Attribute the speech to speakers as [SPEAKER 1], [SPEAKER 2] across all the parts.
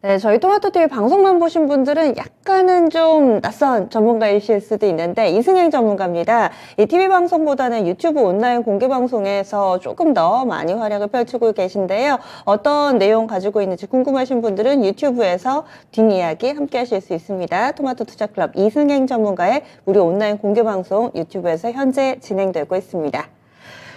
[SPEAKER 1] 네, 저희 토마토TV 방송만 보신 분들은 약간은 좀 낯선 전문가이실 수도 있는데 이승행 전문가입니다. 이 TV 방송보다는 유튜브 온라인 공개 방송에서 조금 더 많이 활약을 펼치고 계신데요. 어떤 내용 가지고 있는지 궁금하신 분들은 유튜브에서 뒷이야기 함께 하실 수 있습니다. 토마토 투자클럽 이승행 전문가의 무료 온라인 공개 방송 유튜브에서 현재 진행되고 있습니다.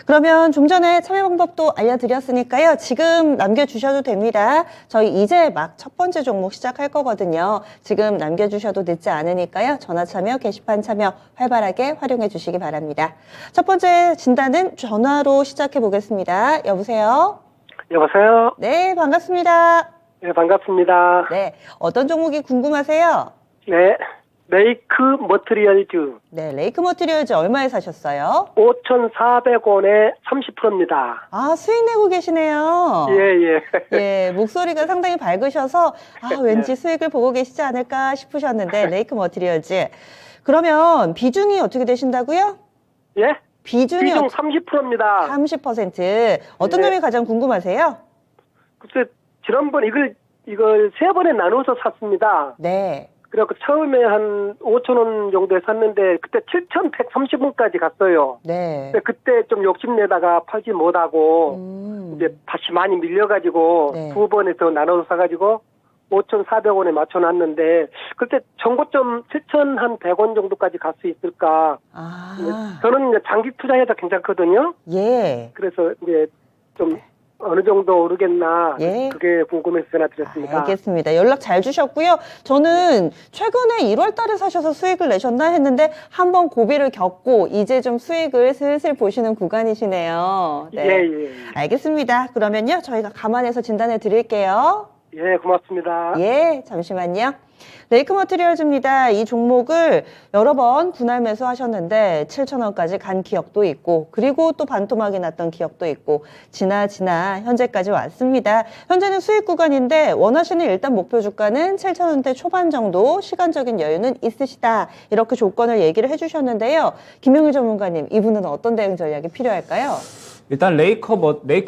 [SPEAKER 1] 그러면 좀 전에 참여 방법도 알려드렸으니까요. 지금 남겨주셔도 됩니다. 저희 이제 막 첫 번째 종목 시작할 거거든요. 지금 남겨주셔도 늦지 않으니까요. 전화 참여, 게시판 참여 활발하게 활용해 주시기 바랍니다. 첫 번째 진단은 전화로 시작해 보겠습니다. 여보세요?
[SPEAKER 2] 여보세요?
[SPEAKER 1] 네, 반갑습니다.
[SPEAKER 2] 네, 반갑습니다.
[SPEAKER 1] 네, 어떤 종목이 궁금하세요?
[SPEAKER 2] 네, 레이크 머트리얼즈
[SPEAKER 1] 네, 레이크 머티리얼즈 얼마에 사셨어요?
[SPEAKER 2] 5,400원에 30%입니다.
[SPEAKER 1] 아, 수익 내고 계시네요.
[SPEAKER 2] 예.
[SPEAKER 1] 예, 목소리가 상당히 밝으셔서 왠지
[SPEAKER 2] 네.
[SPEAKER 1] 수익을 보고 계시지 않을까 싶으셨는데 레이크 머티리얼즈. 그러면 비중이 어떻게 되신다고요?
[SPEAKER 2] 예?
[SPEAKER 1] 비중이
[SPEAKER 2] 비중 30%입니다.
[SPEAKER 1] 30%. 어떤
[SPEAKER 2] 네.
[SPEAKER 1] 점이 가장 궁금하세요?
[SPEAKER 2] 글쎄, 지난번 이걸 세 번에 나눠서 샀습니다.
[SPEAKER 1] 네.
[SPEAKER 2] 그래갖고 처음에 한 5,000원 정도에 샀는데 그때 7,130원까지 갔어요.
[SPEAKER 1] 네.
[SPEAKER 2] 근데 그때 좀 욕심내다가 팔지 못하고 이제 다시 많이 밀려가지고
[SPEAKER 1] 네.
[SPEAKER 2] 두 번에 더 나눠서 사가지고 5,400원에 맞춰놨는데 그때 정고점 7,100원 정도까지 갈 수 있을까.
[SPEAKER 1] 아,
[SPEAKER 2] 저는 이제 장기 투자해도 괜찮거든요.
[SPEAKER 1] 예.
[SPEAKER 2] 그래서 이제 좀 어느 정도 오르겠나
[SPEAKER 1] 예.
[SPEAKER 2] 그게 궁금해서 전화드렸습니다.
[SPEAKER 1] 알겠습니다. 연락 잘 주셨고요. 저는 최근에 1월 달에 사셔서 수익을 내셨나 했는데 한번 고비를 겪고 이제 좀 수익을 슬슬 보시는 구간이시네요. 네.
[SPEAKER 2] 예.
[SPEAKER 1] 알겠습니다. 그러면요. 저희가 감안해서 진단해 드릴게요.
[SPEAKER 2] 예, 고맙습니다.
[SPEAKER 1] 예, 잠시만요. 레이크 머티리얼즈입니다. 이 종목을 여러 번 분할 매수하셨는데 7,000원까지 간 기억도 있고 그리고 또 반토막이 났던 기억도 있고 지나 현재까지 왔습니다. 현재는 수익 구간인데 원하시는 일단 목표 주가는 7,000원대 초반 정도 시간적인 여유는 있으시다. 이렇게 조건을 얘기를 해주셨는데요. 김용일 전문가님, 이분은 어떤 대응 전략이 필요할까요?
[SPEAKER 3] 일단 레이크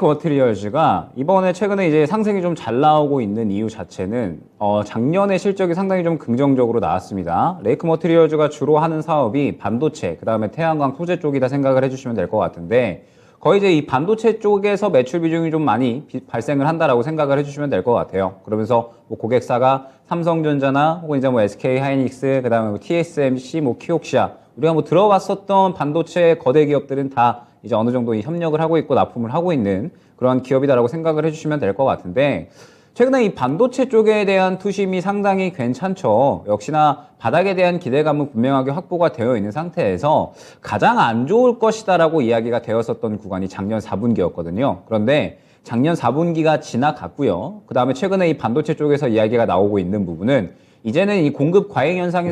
[SPEAKER 3] 머티리얼즈가 이번에 최근에 이제 상승이 좀 잘 나오고 있는 이유 자체는 작년에 실적이 상당히 좀 긍정적으로 나왔습니다. 레이크 머티리얼즈가 주로 하는 사업이 반도체, 그다음에 태양광 소재 쪽이다 생각을 해주시면 될 것 같은데 거의 이제 이 반도체 쪽에서 매출 비중이 좀 많이 발생을 한다라고 생각을 해주시면 될 것 같아요. 그러면서 뭐 고객사가 삼성전자나 혹은 이제 뭐 SK 하이닉스, 그다음에 뭐 TSMC, 뭐 키옥시아 우리가 뭐 들어봤었던 반도체 거대 기업들은 다 이제 어느 정도 협력을 하고 있고 납품을 하고 있는 그러한 기업이다라고 생각을 해주시면 될 것 같은데 최근에 이 반도체 쪽에 대한 투심이 상당히 괜찮죠. 역시나 바닥에 대한 기대감은 분명하게 확보가 되어 있는 상태에서 가장 안 좋을 것이다라고 이야기가 되었었던 구간이 작년 4분기였거든요. 그런데 작년 4분기가 지나갔고요. 그 다음에 최근에 이 반도체 쪽에서 이야기가 나오고 있는 부분은 이제는 이 공급 과잉 현상이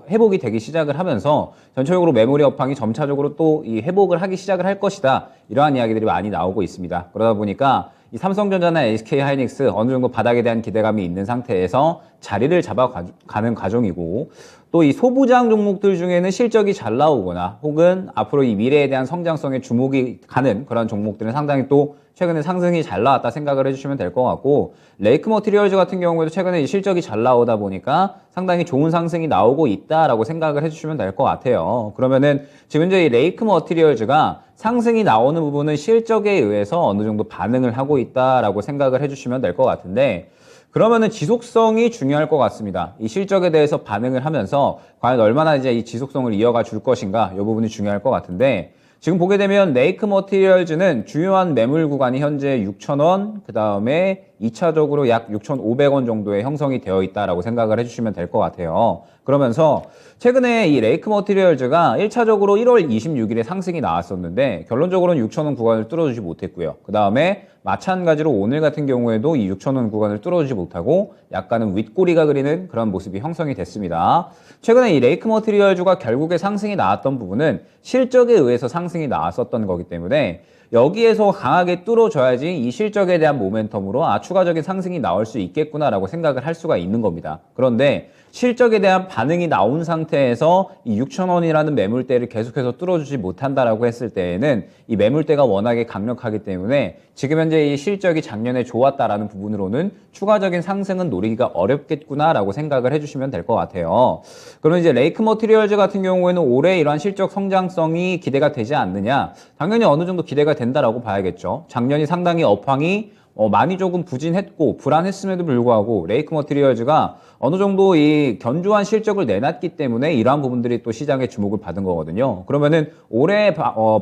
[SPEAKER 3] 회복이 되기 시작을 하면서 전체적으로 메모리 업황이 점차적으로 또 이 회복을 하기 시작을 할 것이다. 이러한 이야기들이 많이 나오고 있습니다. 그러다 보니까 이 삼성전자나 SK 하이닉스 어느 정도 바닥에 대한 기대감이 있는 상태에서 자리를 잡아가는 과정이고 또 이 소부장 종목들 중에는 실적이 잘 나오거나 혹은 앞으로 이 미래에 대한 성장성에 주목이 가는 그런 종목들은 상당히 또 최근에 상승이 잘 나왔다 생각을 해주시면 될 것 같고 레이크 머티리얼즈 같은 경우에도 최근에 이 실적이 잘 나오다 보니까 상당히 좋은 상승이 나오고 있다라고 생각을 해주시면 될 것 같아요. 그러면은 지금 이제 이 레이크 머티리얼즈가 상승이 나오는 부분은 실적에 의해서 어느 정도 반응을 하고 있다라고 생각을 해주시면 될 것 같은데 그러면은 지속성이 중요할 것 같습니다. 이 실적에 대해서 반응을 하면서 과연 얼마나 이제 이 지속성을 이어가 줄 것인가 이 부분이 중요할 것 같은데 지금 보게 되면 레이크 머티리얼즈는 주요한 매물 구간이 현재 6,000원, 그 다음에 2차적으로 약 6,500원 정도의 형성이 되어 있다라고 생각을 해주시면 될 것 같아요. 그러면서 최근에 이 레이크 머티리얼즈가 1차적으로 1월 26일에 상승이 나왔었는데 결론적으로는 6,000원 구간을 뚫어주지 못했고요. 그 다음에 마찬가지로 오늘 같은 경우에도 이 6,000원 구간을 뚫어주지 못하고 약간은 윗꼬리가 그리는 그런 모습이 형성이 됐습니다. 최근에 이 레이크 머티리얼즈가 결국에 상승이 나왔던 부분은 실적에 의해서 상승이 나왔었던 거기 때문에 여기에서 강하게 뚫어줘야지 이 실적에 대한 모멘텀으로 추가적인 상승이 나올 수 있겠구나라고 생각을 할 수가 있는 겁니다. 그런데 실적에 대한 반응이 나온 상태에서 이 6,000원이라는 매물대를 계속해서 뚫어주지 못한다라고 했을 때에는 이 매물대가 워낙에 강력하기 때문에 지금 현재 이 실적이 작년에 좋았다라는 부분으로는 추가적인 상승은 노리기가 어렵겠구나라고 생각을 해주시면 될 것 같아요. 그러면 이제 레이크 머티리얼즈 같은 경우에는 올해 이러한 실적 성장성이 기대가 되지 않느냐? 당연히 어느 정도 기대가 된다라고 봐야겠죠. 작년이 상당히 업황이 많이 조금 부진했고 불안했음에도 불구하고 레이크 머티리얼즈가 어느 정도 이 견조한 실적을 내놨기 때문에 이러한 부분들이 또 시장의 주목을 받은 거거든요. 그러면은 올해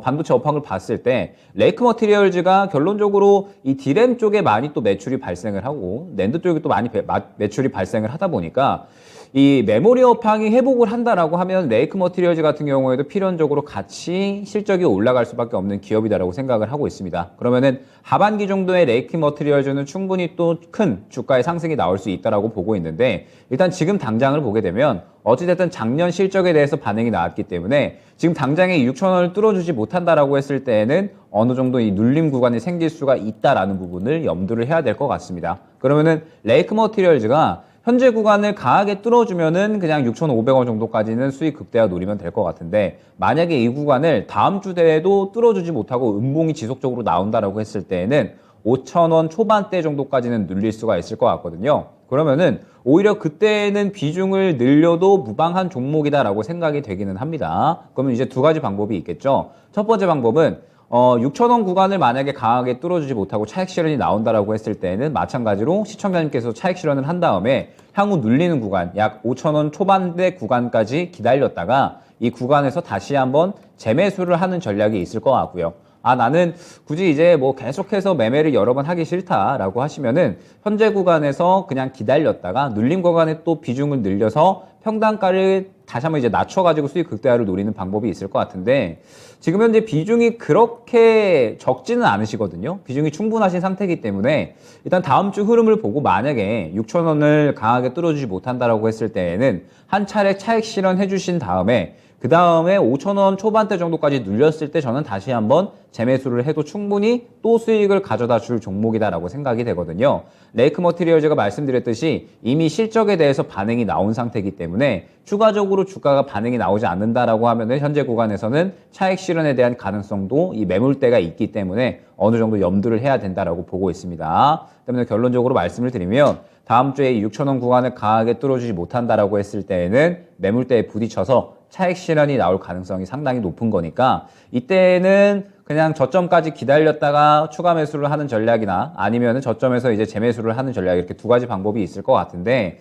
[SPEAKER 3] 반도체 업황을 봤을 때 레이크 머티리얼즈가 결론적으로 이 디램 쪽에 많이 또 매출이 발생을 하고 낸드 쪽에 또 많이 매출이 발생을 하다 보니까 이 메모리 업황이 회복을 한다라고 하면 레이크 머티리얼즈 같은 경우에도 필연적으로 같이 실적이 올라갈 수밖에 없는 기업이다라고 생각을 하고 있습니다. 그러면은 하반기 정도의 레이크 머티리얼즈는 충분히 또 큰 주가의 상승이 나올 수 있다라고 보고 있는데 일단 지금 당장을 보게 되면 어찌됐든 작년 실적에 대해서 반응이 나왔기 때문에 지금 당장에 6,000원을 뚫어주지 못한다라고 했을 때에는 어느 정도 이 눌림 구간이 생길 수가 있다라는 부분을 염두를 해야 될 것 같습니다. 그러면은 레이크 머티리얼즈가 현재 구간을 강하게 뚫어주면은 그냥 6,500원 정도까지는 수익 극대화 노리면 될 것 같은데 만약에 이 구간을 다음 주 대에도 뚫어주지 못하고 음봉이 지속적으로 나온다라고 했을 때에는 5,000원 초반대 정도까지는 눌릴 수가 있을 것 같거든요. 그러면은 오히려 그때는 비중을 늘려도 무방한 종목이다라고 생각이 되기는 합니다. 그러면 이제 두 가지 방법이 있겠죠. 첫 번째 방법은 6,000원 구간을 만약에 강하게 뚫어주지 못하고 차익 실현이 나온다라고 했을 때는 마찬가지로 시청자님께서 차익 실현을 한 다음에 향후 눌리는 구간 약 5,000원 초반대 구간까지 기다렸다가 이 구간에서 다시 한번 재매수를 하는 전략이 있을 것 같고요. 나는 굳이 이제 뭐 계속해서 매매를 여러 번 하기 싫다라고 하시면은 현재 구간에서 그냥 기다렸다가 눌림 구간에 또 비중을 늘려서 평단가를 다시 한번 이제 낮춰가지고 수익 극대화를 노리는 방법이 있을 것 같은데 지금 현재 비중이 그렇게 적지는 않으시거든요. 비중이 충분하신 상태이기 때문에 일단 다음 주 흐름을 보고 만약에 6,000원을 강하게 뚫어주지 못한다라고 했을 때에는 한 차례 차익 실현해 주신 다음에 그 다음에 5,000원 초반대 정도까지 눌렸을 때 저는 다시 한번 재매수를 해도 충분히 또 수익을 가져다 줄 종목이다라고 생각이 되거든요. 레이크 머티리얼즈가 말씀드렸듯이 이미 실적에 대해서 반응이 나온 상태이기 때문에 추가적으로 주가가 반응이 나오지 않는다라고 하면은 현재 구간에서는 차익 실현에 대한 가능성도 이 매물대가 있기 때문에 어느 정도 염두를 해야 된다라고 보고 있습니다. 때문에 결론적으로 말씀을 드리면 다음 주에 6,000원 구간을 강하게 뚫어주지 못한다라고 했을 때에는 매물대에 부딪혀서 차익 실현이 나올 가능성이 상당히 높은 거니까 이때는 그냥 저점까지 기다렸다가 추가 매수를 하는 전략이나 아니면은 저점에서 이제 재매수를 하는 전략 이렇게 두 가지 방법이 있을 것 같은데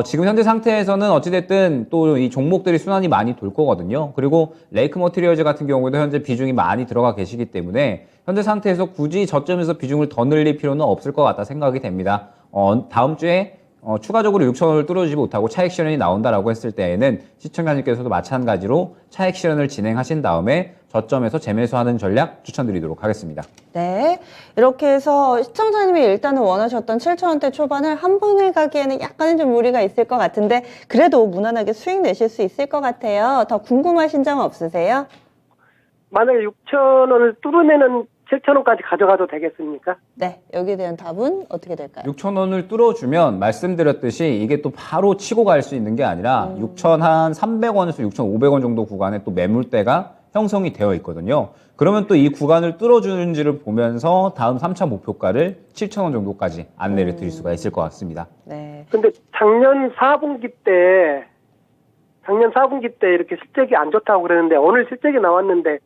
[SPEAKER 3] 지금 현재 상태에서는 어찌됐든 또 이 종목들이 순환이 많이 돌 거거든요. 그리고 레이크 머티리얼즈 같은 경우에도 현재 비중이 많이 들어가 계시기 때문에 현재 상태에서 굳이 저점에서 비중을 더 늘릴 필요는 없을 것 같다 생각이 됩니다. 다음 주에 추가적으로 6,000원을 뚫어주지 못하고 차익 실현이 나온다라고 했을 때에는 시청자님께서도 마찬가지로 차익 실현을 진행하신 다음에 저점에서 재매수하는 전략 추천드리도록 하겠습니다.
[SPEAKER 1] 네. 이렇게 해서 시청자님이 일단은 원하셨던 7,000원대 초반을 한 번에 가기에는 약간은 좀 무리가 있을 것 같은데 그래도 무난하게 수익 내실 수 있을 것 같아요. 더 궁금하신 점 없으세요?
[SPEAKER 2] 만약에 6,000원을 뚫으면은 7,000원까지 가져가도 되겠습니까?
[SPEAKER 1] 네. 여기에 대한 답은 어떻게 될까요?
[SPEAKER 3] 6,000원을 뚫어주면 말씀드렸듯이 이게 또 바로 치고 갈 수 있는 게 아니라 6,300원에서 6,500원 정도 구간에 또 매물대가 형성이 되어 있거든요. 그러면 또 이 구간을 뚫어주는지를 보면서 다음 3차 목표가를 7,000원 정도까지 안내를 드릴 수가 있을 것 같습니다.
[SPEAKER 1] 네.
[SPEAKER 2] 근데 작년 4분기 때 이렇게 실적이 안 좋다고 그러는데 오늘 실적이 나왔는데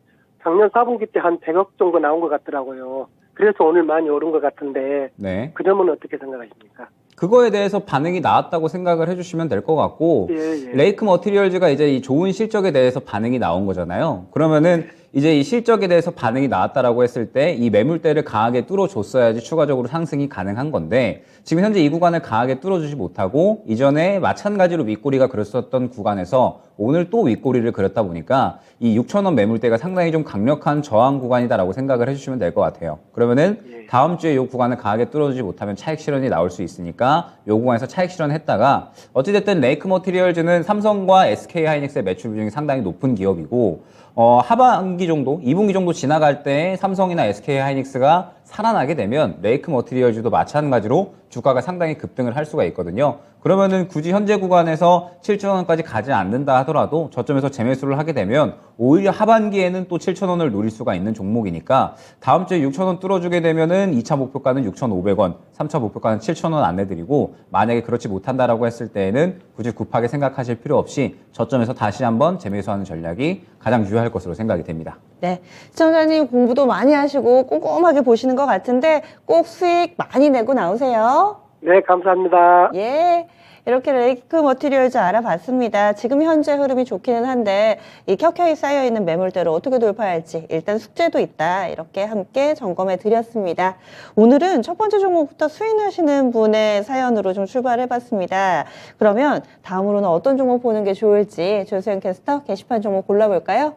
[SPEAKER 2] 작년 4분기 때 한 100억 정도 나온 것 같더라고요. 그래서 오늘 많이 오른 것 같은데
[SPEAKER 3] 네.
[SPEAKER 2] 그 점은 어떻게 생각하십니까?
[SPEAKER 3] 그거에 대해서 반응이 나왔다고 생각을 해주시면 될 것 같고
[SPEAKER 2] 예.
[SPEAKER 3] 레이크 머티리얼즈가 이제 이 좋은 실적에 대해서 반응이 나온 거잖아요. 그러면은 이제 이 실적에 대해서 반응이 나왔다라고 했을 때 이 매물대를 강하게 뚫어줬어야지 추가적으로 상승이 가능한 건데 지금 현재 이 구간을 강하게 뚫어주지 못하고 이전에 마찬가지로 윗꼬리가 그렸었던 구간에서 오늘 또 윗꼬리를 그렸다 보니까 이 6,000원 매물대가 상당히 좀 강력한 저항 구간이다라고 생각을 해주시면 될 것 같아요. 그러면은 다음 주에 이 구간을 강하게 뚫어주지 못하면 차익 실현이 나올 수 있으니까 이 구간에서 차익 실현했다가 어찌됐든 레이크 머티리얼즈는 삼성과 SK 하이닉스의 매출 비중이 상당히 높은 기업이고 하반기 정도, 2분기 정도 지나갈 때 삼성이나 SK 하이닉스가 살아나게 되면 레이크 머티리얼즈도 마찬가지로 주가가 상당히 급등을 할 수가 있거든요. 그러면은 굳이 현재 구간에서 7,000원까지 가지 않는다 하더라도 저점에서 재매수를 하게 되면 오히려 하반기에는 또 7,000원을 노릴 수가 있는 종목이니까 다음 주에 6,000원 뚫어주게 되면은 2차 목표가는 6,500원, 3차 목표가는 7,000원 안내드리고 만약에 그렇지 못한다라고 했을 때에는 굳이 급하게 생각하실 필요 없이 저점에서 다시 한번 재매수하는 전략이 가장 유효할 것으로 생각이 됩니다.
[SPEAKER 1] 네, 시청자님 공부도 많이 하시고 꼼꼼하게 보시는 것 같은데 꼭 수익 많이 내고 나오세요.
[SPEAKER 2] 네, 감사합니다.
[SPEAKER 1] 예, 이렇게 레이크 머티리얼즈 알아봤습니다. 지금 현재 흐름이 좋기는 한데 이 켜켜이 쌓여있는 매물대를 어떻게 돌파할지 일단 숙제도 있다. 이렇게 함께 점검해 드렸습니다. 오늘은 첫 번째 종목부터 수익나시는 분의 사연으로 좀 출발해봤습니다. 그러면 다음으로는 어떤 종목 보는 게 좋을지 조수영 캐스터 게시판 종목 골라볼까요?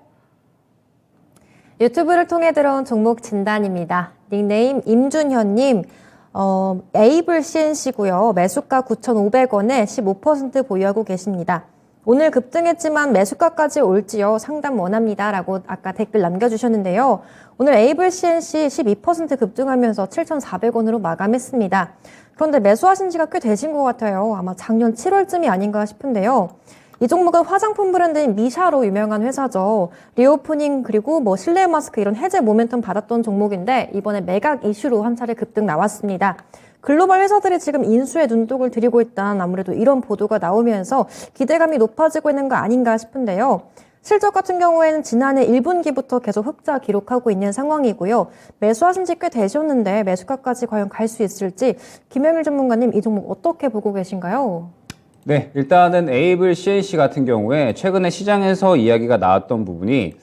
[SPEAKER 4] 유튜브를 통해 들어온 종목 진단입니다. 닉네임 임준현님, 에이블 CNC고요. 매수가 9,500원에 15% 보유하고 계십니다. 오늘 급등했지만 매수가까지 올지요. 상담 원합니다. 라고 아까 댓글 남겨주셨는데요. 오늘 에이블 CNC 12% 급등하면서 7,400원으로 마감했습니다. 그런데 매수하신 지가 꽤 되신 것 같아요. 아마 작년 7월쯤이 아닌가 싶은데요. 이 종목은 화장품 브랜드인 미샤로 유명한 회사죠. 리오프닝 그리고 뭐 실내 마스크 이런 해제 모멘텀 받았던 종목인데 이번에 매각 이슈로 한 차례 급등 나왔습니다. 글로벌 회사들이 지금 인수에 눈독을 들이고 있다는 아무래도 이런 보도가 나오면서 기대감이 높아지고 있는 거 아닌가 싶은데요. 실적 같은 경우에는 지난해 1분기부터 계속 흑자 기록하고 있는 상황이고요. 매수하신 지 꽤 되셨는데 매수가까지 과연 갈 수 있을지 김영일 전문가님 이 종목 어떻게 보고 계신가요?
[SPEAKER 3] 네, 일단은 에이블 CNC 같은 경우에 최근에 시장에서 이야기가 나왔던 부분이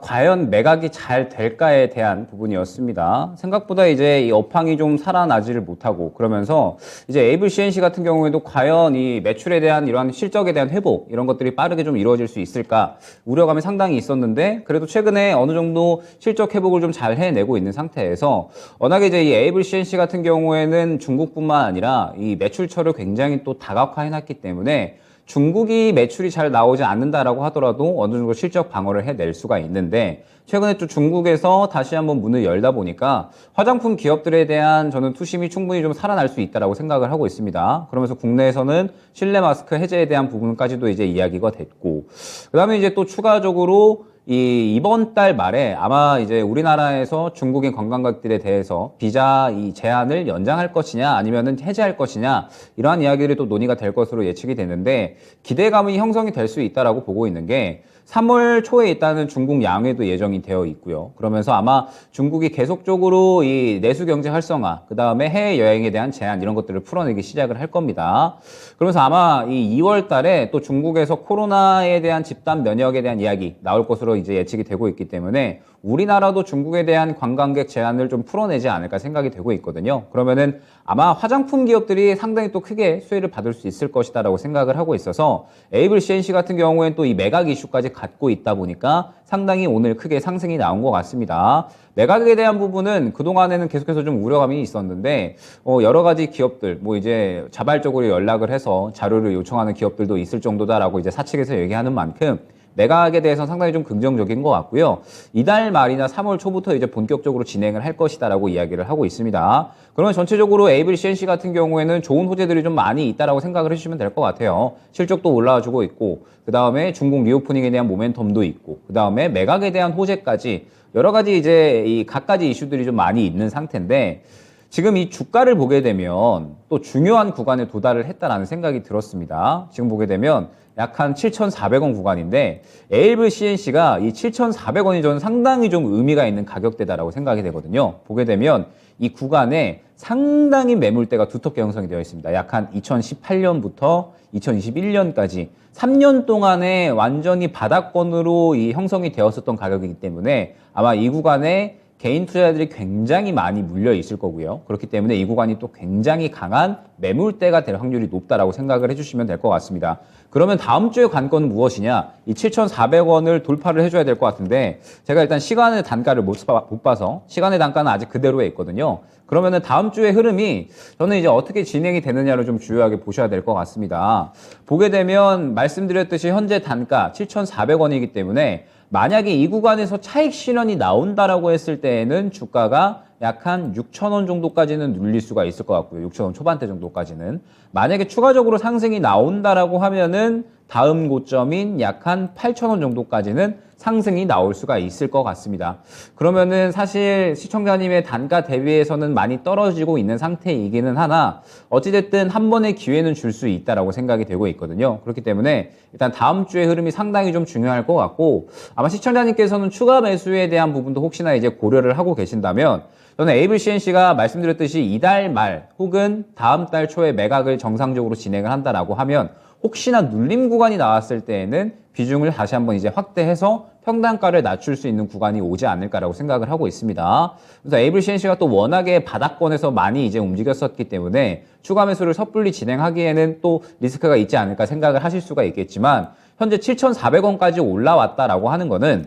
[SPEAKER 3] 과연 매각이 잘 될까에 대한 부분이었습니다. 생각보다 이제 이 업황이 좀 살아나지를 못하고 그러면서 이제 에이블 CNC 같은 경우에도 과연 이 매출에 대한 이러한 실적에 대한 회복 이런 것들이 빠르게 좀 이루어질 수 있을까 우려감이 상당히 있었는데 그래도 최근에 어느 정도 실적 회복을 좀 잘 해내고 있는 상태에서 워낙에 이제 이 에이블 CNC 같은 경우에는 중국뿐만 아니라 이 매출처를 굉장히 또 다각화해놨기 때문에 중국이 매출이 잘 나오지 않는다라고 하더라도 어느 정도 실적 방어를 해낼 수가 있는데 최근에 또 중국에서 다시 한번 문을 열다 보니까 화장품 기업들에 대한 저는 투심이 충분히 좀 살아날 수 있다라고 생각을 하고 있습니다. 그러면서 국내에서는 실내 마스크 해제에 대한 부분까지도 이제 이야기가 됐고 그다음에 이제 또 추가적으로 이번 달 말에 아마 이제 우리나라에서 중국인 관광객들에 대해서 비자 이 제한을 연장할 것이냐 아니면은 해제할 것이냐 이러한 이야기들이 또 논의가 될 것으로 예측이 되는데 기대감이 형성이 될 수 있다라고 보고 있는 게 3월 초에 있다는 중국 양회도 예정이 되어 있고요. 그러면서 아마 중국이 계속적으로 이 내수 경제 활성화, 그 다음에 해외 여행에 대한 제한 이런 것들을 풀어내기 시작을 할 겁니다. 그러면서 아마 이 2월 달에 또 중국에서 코로나에 대한 집단 면역에 대한 이야기 나올 것으로 이제 예측이 되고 있기 때문에 우리나라도 중국에 대한 관광객 제한을 좀 풀어내지 않을까 생각이 되고 있거든요. 그러면은 아마 화장품 기업들이 상당히 또 크게 수혜를 받을 수 있을 것이다라고 생각을 하고 있어서 에이블 CNC 같은 경우에는 또 이 매각 이슈까지 갖고 있다 보니까 상당히 오늘 크게 상승이 나온 것 같습니다. 매각에 대한 부분은 그동안에는 계속해서 좀 우려감이 있었는데 여러 가지 기업들 뭐 이제 자발적으로 연락을 해서 자료를 요청하는 기업들도 있을 정도다라고 이제 사측에서 얘기하는 만큼 매각에 대해서는 상당히 좀 긍정적인 것 같고요. 이달 말이나 3월 초부터 이제 본격적으로 진행을 할 것이다라고 이야기를 하고 있습니다. 그러면 전체적으로 에이블 CNC 같은 경우에는 좋은 호재들이 좀 많이 있다라고 생각을 해주시면 될 것 같아요. 실적도 올라와주고 있고, 그 다음에 중국 리오프닝에 대한 모멘텀도 있고, 그 다음에 매각에 대한 호재까지 여러 가지 이제 이 각가지 이슈들이 좀 많이 있는 상태인데, 지금 이 주가를 보게 되면 또 중요한 구간에 도달을 했다라는 생각이 들었습니다. 지금 보게 되면 약 한 7,400원 구간인데 에이블 CNC가 이 7,400원이 저는 상당히 좀 의미가 있는 가격대다라고 생각이 되거든요. 보게 되면 이 구간에 상당히 매물대가 두텁게 형성이 되어 있습니다. 약 한 2018년부터 2021년까지 3년 동안에 완전히 바닥권으로 이 형성이 되었었던 가격이기 때문에 아마 이 구간에 개인 투자자들이 굉장히 많이 물려 있을 거고요. 그렇기 때문에 이 구간이 또 굉장히 강한 매물대가 될 확률이 높다라고 생각을 해주시면 될 것 같습니다. 그러면 다음 주에 관건은 무엇이냐? 이 7,400원을 돌파를 해줘야 될 것 같은데 제가 일단 시간의 단가를 못 봐서 시간의 단가는 아직 그대로에 있거든요. 그러면은 다음 주의 흐름이 저는 이제 어떻게 진행이 되느냐를 좀 주요하게 보셔야 될 것 같습니다. 보게 되면 말씀드렸듯이 현재 단가 7,400원이기 때문에 만약에 이 구간에서 차익 실현이 나온다라고 했을 때에는 주가가 약 한 6,000원 정도까지는 눌릴 수가 있을 것 같고요. 6,000원 초반대 정도까지는. 만약에 추가적으로 상승이 나온다라고 하면은 다음 고점인 약 한 8,000원 정도까지는 상승이 나올 수가 있을 것 같습니다. 그러면은 사실 시청자님의 단가 대비해서는 많이 떨어지고 있는 상태이기는 하나 어찌됐든 한 번의 기회는 줄 수 있다라고 생각이 되고 있거든요. 그렇기 때문에 일단 다음 주의 흐름이 상당히 좀 중요할 것 같고 아마 시청자님께서는 추가 매수에 대한 부분도 혹시나 이제 고려를 하고 계신다면 저는 에이블 CNC가 말씀드렸듯이 이달 말 혹은 다음 달 초에 매각을 정상적으로 진행을 한다라고 하면 혹시나 눌림 구간이 나왔을 때에는 비중을 다시 한번 이제 확대해서 평단가를 낮출 수 있는 구간이 오지 않을까라고 생각을 하고 있습니다. 그래서 에이블 CNC가 또 워낙에 바닥권에서 많이 이제 움직였었기 때문에 추가 매수를 섣불리 진행하기에는 또 리스크가 있지 않을까 생각을 하실 수가 있겠지만 현재 7,400원까지 올라왔다라고 하는 거는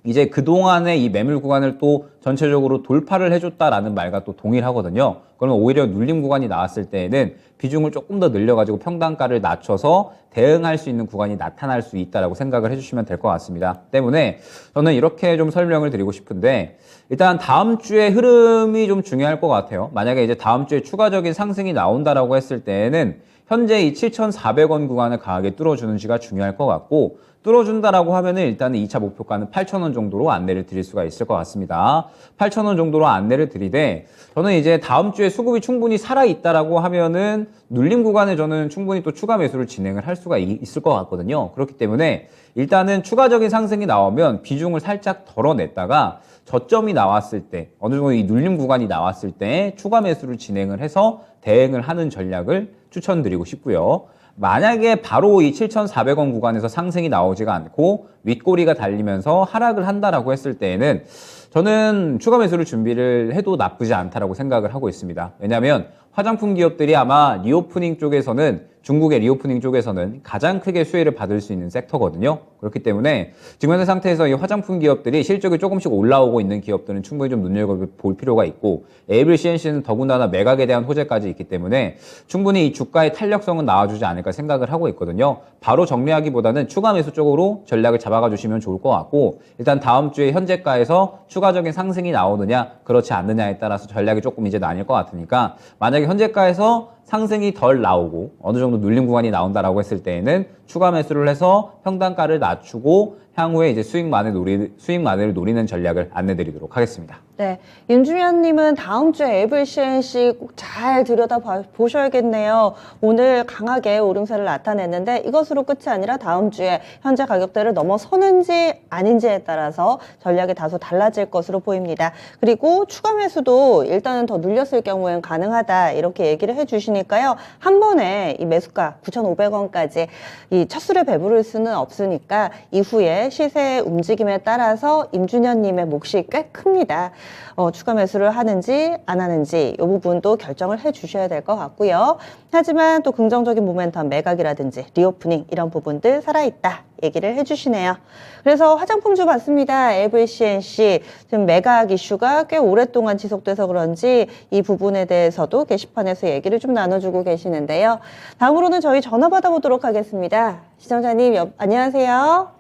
[SPEAKER 3] 이제 그동안의 이 매물 구간을 또 전체적으로 돌파를 해줬다라는 말과 또 동일하거든요. 그러면 오히려 눌림 구간이 나왔을 때에는 비중을 조금 더 늘려가지고 평단가를 낮춰서 대응할 수 있는 구간이 나타날 수 있다라고 생각을 해주시면 될 것 같습니다. 때문에 저는 이렇게 좀 설명을 드리고 싶은데 일단 다음 주의 흐름이 좀 중요할 것 같아요. 만약에 이제 다음 주에 추가적인 상승이 나온다라고 했을 때에는 현재 이 7,400원 구간을 강하게 뚫어주는지가 중요할 것 같고 뚫어준다라고 하면은 일단은 2차 목표가는 8,000원 정도로 안내를 드릴 수가 있을 것 같습니다. 8,000원 정도로 안내를 드리되 저는 이제 다음 주에 수급이 충분히 살아있다라고 하면은 눌림 구간에 저는 충분히 또 추가 매수를 진행을 할 수가 있을 것 같거든요. 그렇기 때문에 일단은 추가적인 상승이 나오면 비중을 살짝 덜어냈다가 저점이 나왔을 때 어느 정도 이 눌림 구간이 나왔을 때 추가 매수를 진행을 해서 대응을 하는 전략을 추천드리고 싶고요. 만약에 바로 이 7,400원 구간에서 상승이 나오지가 않고 윗꼬리가 달리면서 하락을 한다라고 했을 때에는 저는 추가 매수를 준비를 해도 나쁘지 않다라고 생각을 하고 있습니다. 왜냐하면 화장품 기업들이 아마 리오프닝 쪽에서는 중국의 리오프닝 쪽에서는 가장 크게 수혜를 받을 수 있는 섹터거든요. 그렇기 때문에 지금 현재 상태에서 이 화장품 기업들이 실적이 조금씩 올라오고 있는 기업들은 충분히 좀 눈여겨볼 필요가 있고 에이블 CNC는 더군다나 매각에 대한 호재까지 있기 때문에 충분히 이 주가의 탄력성은 나와주지 않을까 생각을 하고 있거든요. 바로 정리하기보다는 추가 매수 쪽으로 전략을 잡아가 주시면 좋을 것 같고 일단 다음 주에 현재가에서 추가적인 상승이 나오느냐 그렇지 않느냐에 따라서 전략이 조금 이제 나뉠 것 같으니까 만약에 현재가에서 상승이 덜 나오고 어느 정도 눌림 구간이 나온다라고 했을 때에는 추가 매수를 해서 평단가를 낮추고 향후에 이제 수익만을 노리는 전략을 안내드리도록 하겠습니다.
[SPEAKER 1] 네, 윤주현님은 다음 주에 에이블 CNC 꼭 잘 들여다 보셔야겠네요. 오늘 강하게 오름세를 나타냈는데 이것으로 끝이 아니라 다음 주에 현재 가격대를 넘어서는지 아닌지에 따라서 전략이 다소 달라질 것으로 보입니다. 그리고 추가 매수도 일단은 더 눌렸을 경우엔 가능하다 이렇게 얘기를 해주시니까요. 한 번에 이 매수가 9,500원까지 이 첫술에 배부를 수는 없으니까 이후에 시세의 움직임에 따라서 임준현님의 몫이 꽤 큽니다. 추가 매수를 하는지 안 하는지 이 부분도 결정을 해 주셔야 될 것 같고요. 하지만 또 긍정적인 모멘텀 매각이라든지 리오프닝 이런 부분들 살아있다 얘기를 해주시네요. 그래서 화장품주 봤습니다. 에이블 CNC 지금 매각 이슈가 꽤 오랫동안 지속돼서 그런지 이 부분에 대해서도 게시판에서 얘기를 좀 나눠주고 계시는데요. 다음으로는 저희 전화 받아보도록 하겠습니다. 시청자님 안녕하세요.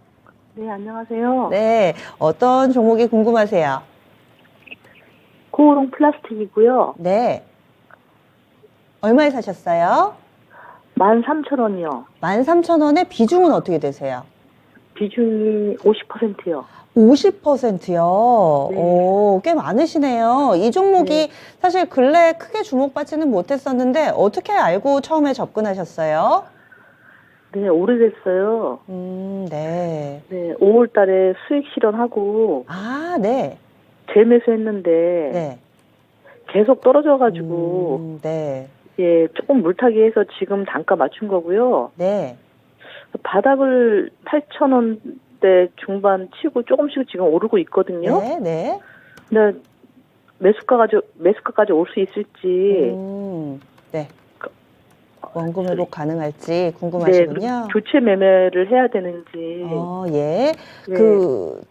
[SPEAKER 5] 네, 안녕하세요.
[SPEAKER 1] 네, 어떤 종목이 궁금하세요?
[SPEAKER 5] 코오롱 플라스틱이고요.
[SPEAKER 1] 네. 얼마에 사셨어요?
[SPEAKER 5] 13,000원이요.
[SPEAKER 1] 13,000원의 비중은 어떻게 되세요?
[SPEAKER 5] 비중이 50%요.
[SPEAKER 1] 50%요?
[SPEAKER 5] 네.
[SPEAKER 1] 오, 꽤 많으시네요. 이 종목이
[SPEAKER 5] 네.
[SPEAKER 1] 사실 근래에 크게 주목받지는 못했었는데 어떻게 알고 처음에 접근하셨어요?
[SPEAKER 5] 네, 오래됐어요.
[SPEAKER 1] 네.
[SPEAKER 5] 네, 5월 달에 수익 실현하고
[SPEAKER 1] 아, 네.
[SPEAKER 5] 재매수했는데
[SPEAKER 1] 네.
[SPEAKER 5] 계속 떨어져가지고
[SPEAKER 1] 네.
[SPEAKER 5] 예, 조금 물타기 해서 지금 단가 맞춘 거고요.
[SPEAKER 1] 네.
[SPEAKER 5] 바닥을 8,000원대 중반 치고 조금씩 지금 오르고 있거든요.
[SPEAKER 1] 네. 네.
[SPEAKER 5] 근데 매수가까지 올 수 있을지
[SPEAKER 1] 네. 원금 회복 가능할지
[SPEAKER 5] 네,
[SPEAKER 1] 궁금하시군요.
[SPEAKER 5] 교체 매매를 해야 되는지.
[SPEAKER 1] 예.
[SPEAKER 5] 네.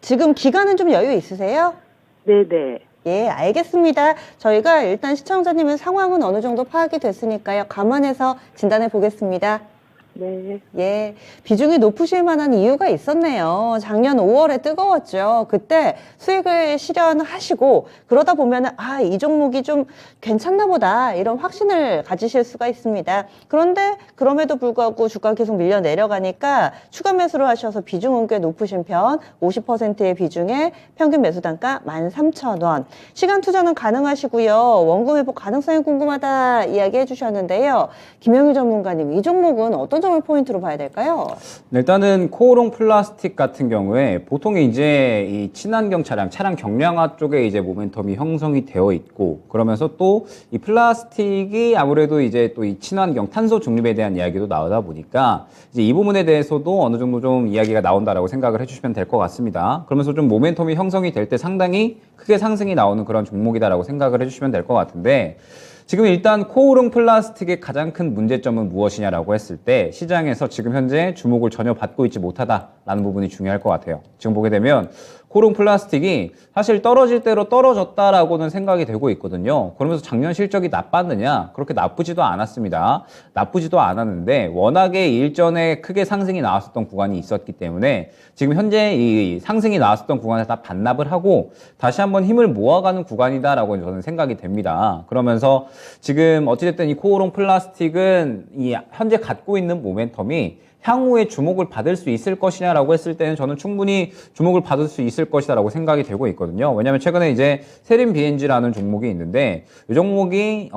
[SPEAKER 1] 지금 기간은 좀 여유 있으세요?
[SPEAKER 5] 네네.
[SPEAKER 1] 예, 알겠습니다. 저희가 일단 시청자님의 상황은 어느 정도 파악이 됐으니까요. 감안해서 진단해 보겠습니다.
[SPEAKER 5] 네.
[SPEAKER 1] 예, 비중이 높으실 만한 이유가 있었네요. 작년 5월에 뜨거웠죠. 그때 수익을 실현하시고 그러다 보면은 이 종목이 좀 괜찮나 보다 이런 확신을 가지실 수가 있습니다. 그런데 그럼에도 불구하고 주가 계속 밀려 내려가니까 추가 매수를 하셔서 비중은 꽤 높으신 편, 50%의 비중에 평균 매수 단가 13,000원. 시간 투자는 가능하시고요. 원금 회복 가능성이 궁금하다 이야기해 주셨는데요. 김영희 전문가님, 이 종목은 어떤 점을 포인트로 봐야 될까요?
[SPEAKER 3] 일단은 코오롱 플라스틱 같은 경우에 보통 이제 이 친환경 차량 경량화 쪽에 이제 모멘텀이 형성이 되어 있고, 그러면서 또 이 플라스틱이 아무래도 이제 또 이 친환경 탄소 중립에 대한 이야기도 나오다 보니까 이제 이 부분에 대해서도 어느 정도 좀 이야기가 나온다라고 생각을 해주시면 될 것 같습니다. 그러면서 좀 모멘텀이 형성이 될 때 상당히 크게 상승이 나오는 그런 종목이다라고 생각을 해주시면 될 것 같은데, 지금 일단 코오롱 플라스틱의 가장 큰 문제점은 무엇이냐라고 했을 때 시장에서 지금 현재 주목을 전혀 받고 있지 못하다라는 부분이 중요할 것 같아요. 지금 보게 되면 코오롱 플라스틱이 사실 떨어질 대로 떨어졌다라고는 생각이 되고 있거든요. 그러면서 작년 실적이 나빴느냐? 그렇게 나쁘지도 않았습니다. 나쁘지도 않았는데 워낙에 일전에 크게 상승이 나왔었던 구간이 있었기 때문에 지금 현재 이 상승이 나왔었던 구간에 다 반납을 하고 다시 한번 힘을 모아가는 구간이다라고 저는 생각이 됩니다. 그러면서 지금 어찌됐든 이 코오롱 플라스틱은 이 현재 갖고 있는 모멘텀이 향후에 주목을 받을 수 있을 것이냐라고 했을 때는 저는 충분히 주목을 받을 수 있을 것이다라고 생각이 되고 있거든요. 왜냐하면 최근에 이제 세림 BNG라는 종목이 있는데 이 종목이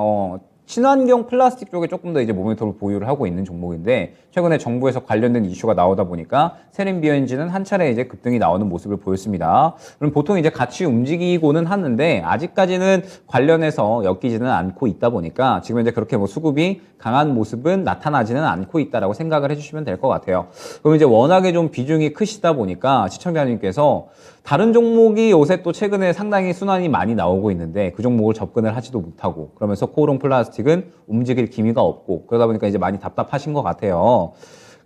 [SPEAKER 3] 친환경 플라스틱 쪽에 조금 더 이제 모멘텀을 보유를 하고 있는 종목인데 최근에 정부에서 관련된 이슈가 나오다 보니까 세림 BNG는 한 차례 이제 급등이 나오는 모습을 보였습니다. 그럼 보통 이제 같이 움직이고는 하는데 아직까지는 관련해서 엮이지는 않고 있다 보니까 지금 이제 그렇게 뭐 수급이 강한 모습은 나타나지는 않고 있다라고 생각을 해주시면 될 것 같아요. 그럼 이제 워낙에 좀 비중이 크시다 보니까 시청자님께서 다른 종목이 요새 또 최근에 상당히 순환이 많이 나오고 있는데 그 종목을 접근을 하지도 못하고 그러면서 코오롱 플라스틱은 움직일 기미가 없고 그러다 보니까 이제 많이 답답하신 것 같아요.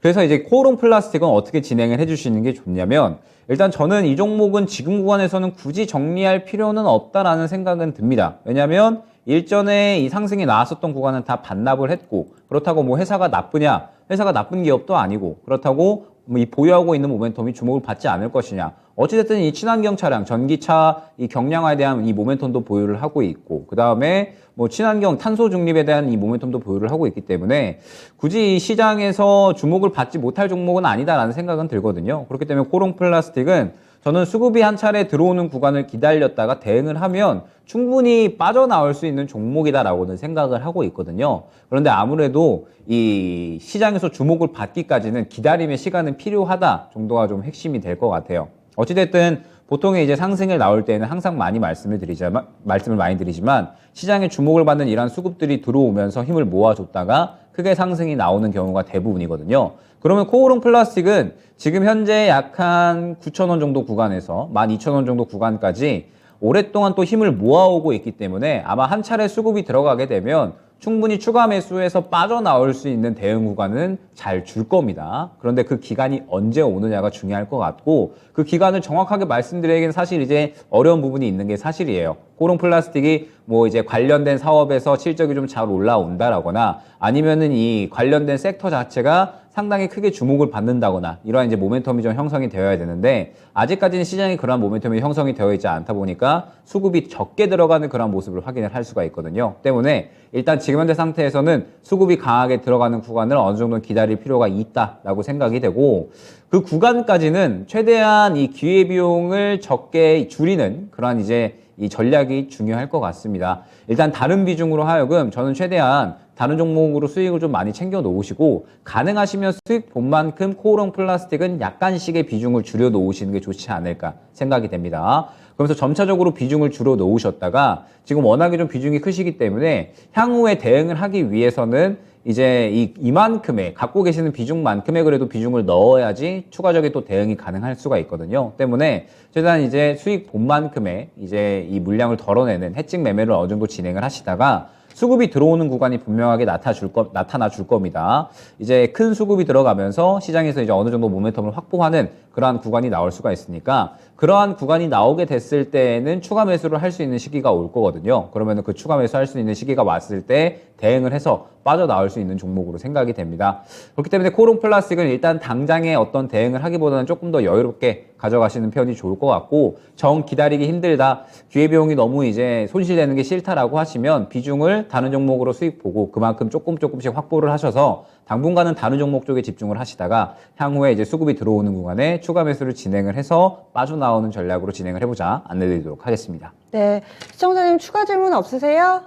[SPEAKER 3] 그래서 이제 코오롱 플라스틱은 어떻게 진행을 해주시는 게 좋냐면 일단 저는 이 종목은 지금 구간에서는 굳이 정리할 필요는 없다라는 생각은 듭니다. 왜냐하면 일전에 이 상승이 나왔었던 구간은 다 반납을 했고 그렇다고 뭐 회사가 나쁘냐? 회사가 나쁜 기업도 아니고 그렇다고 뭐 이 보유하고 있는 모멘텀이 주목을 받지 않을 것이냐. 어찌됐든 이 친환경 차량, 전기차 이 경량화에 대한 이 모멘텀도 보유를 하고 있고 그 다음에 뭐 친환경 탄소 중립에 대한 이 모멘텀도 보유를 하고 있기 때문에 굳이 이 시장에서 주목을 받지 못할 종목은 아니다라는 생각은 들거든요. 그렇기 때문에 코오롱 플라스틱은 저는 수급이 한 차례 들어오는 구간을 기다렸다가 대응을 하면 충분히 빠져나올 수 있는 종목이다라고는 생각을 하고 있거든요. 그런데 아무래도 이 시장에서 주목을 받기까지는 기다림의 시간은 필요하다 정도가 좀 핵심이 될 것 같아요. 어찌됐든 보통의 이제 상승을 나올 때는 항상 말씀을 많이 드리지만 시장에 주목을 받는 이러한 수급들이 들어오면서 힘을 모아줬다가 크게 상승이 나오는 경우가 대부분이거든요. 그러면 코오롱 플라스틱은 지금 현재 약 한 9,000원 정도 구간에서 12,000원 정도 구간까지 오랫동안 또 힘을 모아오고 있기 때문에 아마 한 차례 수급이 들어가게 되면 충분히 추가 매수해서 빠져나올 수 있는 대응 구간은 잘 줄 겁니다. 그런데 그 기간이 언제 오느냐가 중요할 것 같고 그 기간을 정확하게 말씀드리기는 사실 이제 어려운 부분이 있는 게 사실이에요. 코오롱 플라스틱이 뭐 이제 관련된 사업에서 실적이 좀 잘 올라온다라거나 아니면은 이 관련된 섹터 자체가 상당히 크게 주목을 받는다거나 이러한 이제 모멘텀이 좀 형성이 되어야 되는데 아직까지는 시장에 그러한 모멘텀이 형성이 되어 있지 않다 보니까 수급이 적게 들어가는 그런 모습을 확인을 할 수가 있거든요. 때문에 일단 지금 현재 상태에서는 수급이 강하게 들어가는 구간을 어느 정도 기다릴 필요가 있다라고 생각이 되고 그 구간까지는 최대한 이 기회비용을 적게 줄이는 그러한 이제 이 전략이 중요할 것 같습니다. 일단 다른 비중으로 하여금 저는 최대한 다른 종목으로 수익을 좀 많이 챙겨 놓으시고 가능하시면 수익 본만큼 코오롱 플라스틱은 약간씩의 비중을 줄여 놓으시는 게 좋지 않을까 생각이 됩니다. 그러면서 점차적으로 비중을 줄여 놓으셨다가 지금 워낙에 좀 비중이 크시기 때문에 향후에 대응을 하기 위해서는 이제 이만큼의 갖고 계시는 비중만큼의 그래도 비중을 넣어야지 추가적인 또 대응이 가능할 수가 있거든요. 때문에 최대한 이제 수익 본만큼의 이제 이 물량을 덜어내는 해칭 매매를 어느 정도 진행을 하시다가 수급이 들어오는 구간이 분명하게 나타나 줄 겁니다. 이제 큰 수급이 들어가면서 시장에서 이제 어느 정도 모멘텀을 확보하는 그러한 구간이 나올 수가 있으니까 그러한 구간이 나오게 됐을 때에는 추가 매수를 할 수 있는 시기가 올 거거든요. 그러면 그 추가 매수할 수 있는 시기가 왔을 때 대응을 해서 빠져나올 수 있는 종목으로 생각이 됩니다. 그렇기 때문에 코롱 플라스틱은 일단 당장에 어떤 대응을 하기보다는 조금 더 여유롭게 가져가시는 편이 좋을 것 같고, 정 기다리기 힘들다, 기회비용이 너무 이제 손실되는 게 싫다라고 하시면 비중을 다른 종목으로 수익 보고 그만큼 조금씩 확보를 하셔서 당분간은 다른 종목 쪽에 집중을 하시다가 향후에 이제 수급이 들어오는 구간에 추가 매수를 진행을 해서 빠져나오는 전략으로 진행을 해보자 안내드리도록 하겠습니다.
[SPEAKER 1] 네, 시청자님 추가 질문 없으세요?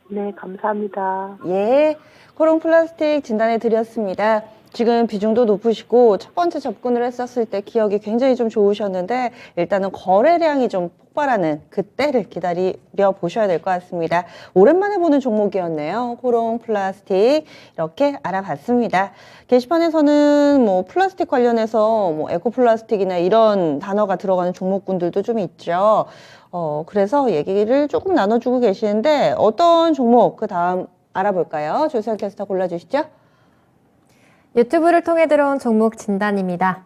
[SPEAKER 5] 네, 감사합니다.
[SPEAKER 1] 예, 코롱 플라스틱 진단해 드렸습니다. 지금 비중도 높으시고 첫 번째 접근을 했었을 때 기억이 굉장히 좀 좋으셨는데 일단은 거래량이 좀 폭발하는 그때를 기다려 보셔야 될 것 같습니다. 오랜만에 보는 종목이었네요. 코롱 플라스틱 이렇게 알아봤습니다. 게시판에서는 뭐 플라스틱 관련해서 뭐 에코 플라스틱이나 이런 단어가 들어가는 종목군들도 좀 있죠. 그래서 얘기를 조금 나눠주고 계시는데 어떤 종목 그 다음 알아볼까요? 조수현 캐스터 골라주시죠.
[SPEAKER 4] 유튜브를 통해 들어온 종목 진단입니다.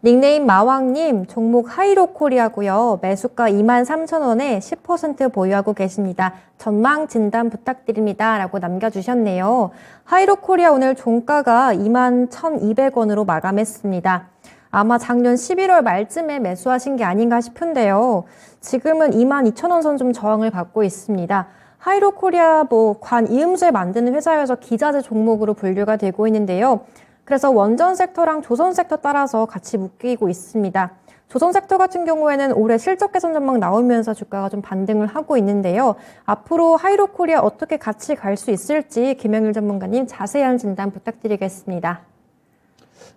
[SPEAKER 4] 닉네임 마왕님, 종목 하이로코리아고요. 매수가 23,000원에 10% 보유하고 계십니다. 전망 진단 부탁드립니다. 라고 남겨주셨네요. 하이로코리아 오늘 종가가 21,200원으로 마감했습니다. 아마 작년 11월 말쯤에 매수하신 게 아닌가 싶은데요. 지금은 22,000원 선 좀 저항을 받고 있습니다. 하이로코리아 관이음새 만드는 회사여서 기자재 종목으로 분류가 되고 있는데요. 그래서 원전 섹터랑 조선 섹터 따라서 같이 묶이고 있습니다. 조선 섹터 같은 경우에는 올해 실적 개선 전망 나오면서 주가가 좀 반등을 하고 있는데요. 앞으로 하이로코리아 어떻게 같이 갈 수 있을지 김영일 전문가님 자세한 진단 부탁드리겠습니다.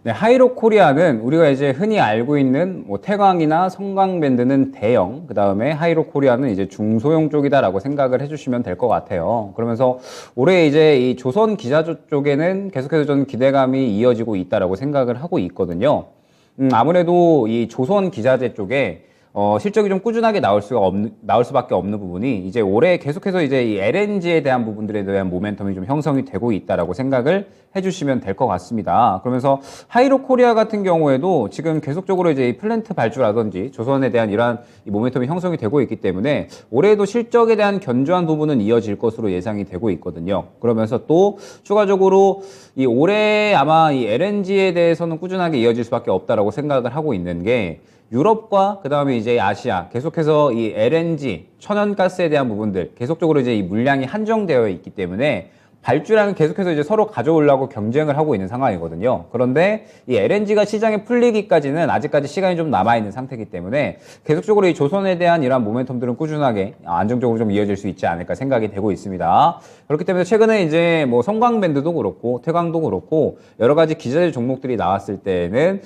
[SPEAKER 3] 네, 하이로코리아는 우리가 이제 흔히 알고 있는 뭐 태광이나 성광밴드는 대형, 그 다음에 하이로코리아는 이제 중소형 쪽이다라고 생각을 해주시면 될 것 같아요. 그러면서 올해 이제 이 조선 기자재 쪽에는 계속해서 좀 기대감이 이어지고 있다라고 생각을 하고 있거든요. 아무래도 이 조선 기자재 쪽에 실적이 좀 꾸준하게 나올 수밖에 없는 부분이 이제 올해 계속해서 이제 이 LNG에 대한 부분들에 대한 모멘텀이 좀 형성이 되고 있다라고 생각을 해주시면 될 것 같습니다. 그러면서 하이로코리아 같은 경우에도 지금 계속적으로 이제 이 플랜트 발주라든지 조선에 대한 이러한 이 모멘텀이 형성이 되고 있기 때문에 올해도 실적에 대한 견조한 부분은 이어질 것으로 예상이 되고 있거든요. 그러면서 또 추가적으로 이 올해 아마 이 LNG에 대해서는 꾸준하게 이어질 수밖에 없다라고 생각을 하고 있는 게 유럽과 그 다음에 이제 아시아 계속해서 이 LNG 천연가스에 대한 부분들 계속적으로 이제 이 물량이 한정되어 있기 때문에 발주량은 계속해서 이제 서로 가져오려고 경쟁을 하고 있는 상황이거든요. 그런데 이 LNG가 시장에 풀리기까지는 아직까지 시간이 좀 남아있는 상태이기 때문에 계속적으로 이 조선에 대한 이러한 모멘텀들은 꾸준하게 안정적으로 좀 이어질 수 있지 않을까 생각이 되고 있습니다. 그렇기 때문에 최근에 이제 뭐 성광밴드도 그렇고 태광도 그렇고 여러 가지 기자재 종목들이 나왔을 때는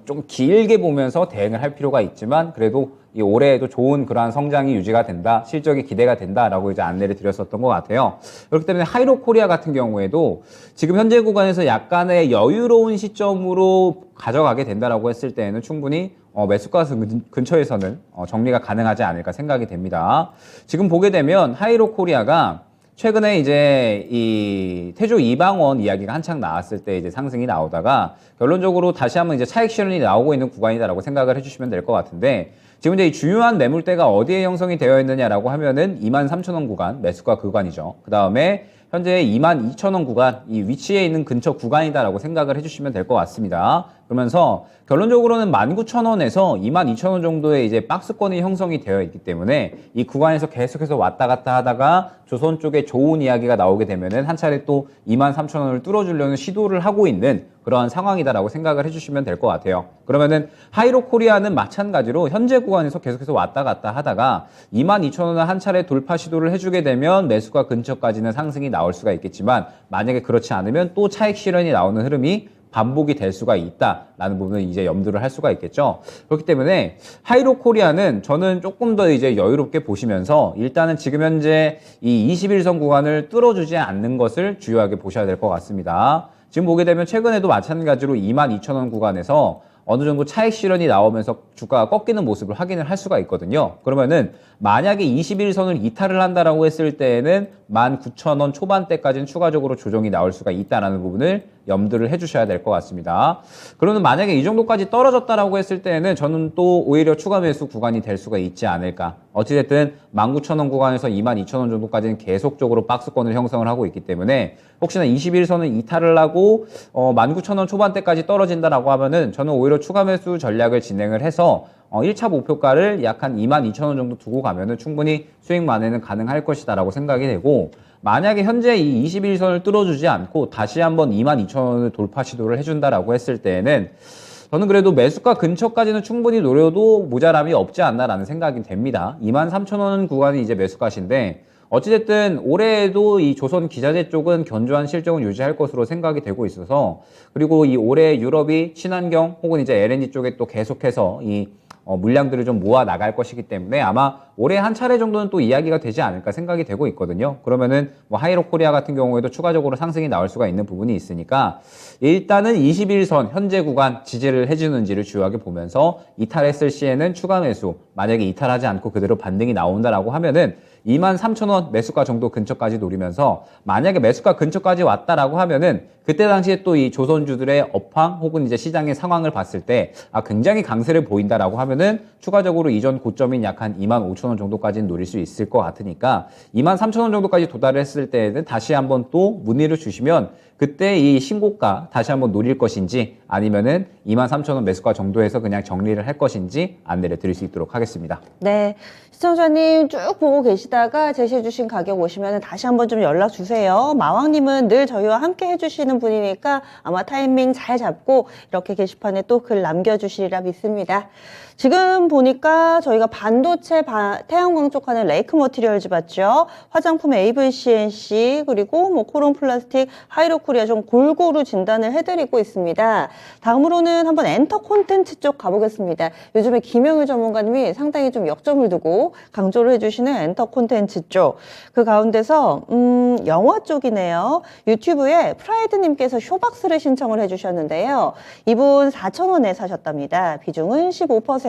[SPEAKER 3] 좀 길게 보면서 대응을 할 필요가 있지만 그래도 이 올해에도 좋은 그러한 성장이 유지가 된다, 실적이 기대가 된다라고 이제 안내를 드렸었던 것 같아요. 그렇기 때문에 하이로코리아 같은 경우에도 지금 현재 구간에서 약간의 여유로운 시점으로 가져가게 된다라고 했을 때에는 충분히 매수가 근처에서는 정리가 가능하지 않을까 생각이 됩니다. 지금 보게 되면 하이로코리아가 최근에 이제 이 태조 이방원 이야기가 한창 나왔을 때 이제 상승이 나오다가 결론적으로 다시 한번 이제 차익 실현이 나오고 있는 구간이다라고 생각을 해주시면 될 것 같은데 지금 이제 이 주요한 매물대가 어디에 형성이 되어 있느냐라고 하면은 23,000원 구간 매수가 구간이죠. 그 다음에 현재 22,000원 구간 이 위치에 있는 근처 구간이다라고 생각을 해주시면 될 것 같습니다. 그러면서 결론적으로는 19,000원에서 22,000원 정도의 이제 박스권이 형성이 되어 있기 때문에 이 구간에서 계속해서 왔다 갔다 하다가 조선 쪽에 좋은 이야기가 나오게 되면은 한 차례 또 23,000원을 뚫어주려는 시도를 하고 있는 그러한 상황이다라고 생각을 해주시면 될 것 같아요. 그러면은 하이로코리아는 마찬가지로 현재 구간에서 계속해서 왔다 갔다 하다가 22,000원을 한 차례 돌파 시도를 해주게 되면 매수가 근처까지는 상승이 나올 수가 있겠지만 만약에 그렇지 않으면 또 차익 실현이 나오는 흐름이 반복이 될 수가 있다라는 부분을 이제 염두를 할 수가 있겠죠. 그렇기 때문에 하이로코리아는 저는 조금 더 이제 여유롭게 보시면서 일단은 지금 현재 이 21선 구간을 뚫어주지 않는 것을 주요하게 보셔야 될 것 같습니다. 지금 보게 되면 최근에도 마찬가지로 22,000원 구간에서 어느 정도 차익 실현이 나오면서 주가가 꺾이는 모습을 확인을 할 수가 있거든요. 그러면은 만약에 21선을 이탈을 한다라고 했을 때에는 19,000원 초반대까지는 추가적으로 조정이 나올 수가 있다는 부분을 염두를 해주셔야 될 것 같습니다. 그러면 만약에 이 정도까지 떨어졌다라고 했을 때는 저는 또 오히려 추가 매수 구간이 될 수가 있지 않을까. 어찌됐든 19,000원 구간에서 22,000원 정도까지는 계속적으로 박스권을 형성을 하고 있기 때문에 혹시나 21선을 이탈을 하고 19,000원 초반대까지 떨어진다라고 하면은 저는 오히려 추가 매수 전략을 진행을 해서 1차 목표가를 약 한 22,000원 정도 두고 가면은 충분히 수익 만회는 가능할 것이다라고 생각이 되고, 만약에 현재 이 21선을 뚫어주지 않고 다시 한번 22,000원을 돌파 시도를 해준다라고 했을 때에는 저는 그래도 매수가 근처까지는 충분히 노려도 모자람이 없지 않나라는 생각이 됩니다. 23,000원 구간이 이제 매수가신데 어찌됐든 올해에도 이 조선 기자재 쪽은 견조한 실적을 유지할 것으로 생각이 되고 있어서, 그리고 이 올해 유럽이 친환경 혹은 이제 LNG 쪽에 또 계속해서 이 물량들을 좀 모아 나갈 것이기 때문에 아마 올해 한 차례 정도는 또 이야기가 되지 않을까 생각이 되고 있거든요. 그러면은 뭐 하이로코리아 같은 경우에도 추가적으로 상승이 나올 수가 있는 부분이 있으니까 일단은 21선 현재 구간 지지를 해주는지를 주요하게 보면서 이탈했을 시에는 추가 매수, 만약에 이탈하지 않고 그대로 반등이 나온다라고 하면은 23,000원 매수가 정도 근처까지 노리면서, 만약에 매수가 근처까지 왔다라고 하면은 그때 당시에 또 이 조선주들의 업황 혹은 이제 시장의 상황을 봤을 때 굉장히 강세를 보인다라고 하면은 추가적으로 이전 고점인 약 한 25,000원 정도까지는 노릴 수 있을 것 같으니까 23,000원 정도까지 도달했을 때에는 다시 한번 또 문의를 주시면 그때 이 신고가 다시 한번 노릴 것인지 아니면은 23,000원 매수가 정도에서 그냥 정리를 할 것인지 안내를 드릴 수 있도록 하겠습니다.
[SPEAKER 1] 네. 시청자님 쭉 보고 계시다가 제시해주신 가격 오시면 다시 한번 좀 연락 주세요. 마왕님은 늘 저희와 함께 해주시는 분이니까 아마 타이밍 잘 잡고 이렇게 게시판에 또 글 남겨주시리라 믿습니다. 지금 보니까 저희가 반도체, 태양광 쪽 하는 레이크 머티리얼즈 봤죠? 화장품 AVCNC, 그리고 뭐 코론 플라스틱, 하이로코리아 좀 골고루 진단을 해드리고 있습니다. 다음으로는 한번 엔터 콘텐츠 쪽 가보겠습니다. 요즘에 김영일 전문가님이 상당히 좀 역점을 두고 강조를 해주시는 엔터 콘텐츠 쪽. 그 가운데서 영화 쪽이네요. 유튜브에 프라이드님께서 쇼박스를 신청을 해주셨는데요. 이분 4,000원에 사셨답니다. 비중은 15%.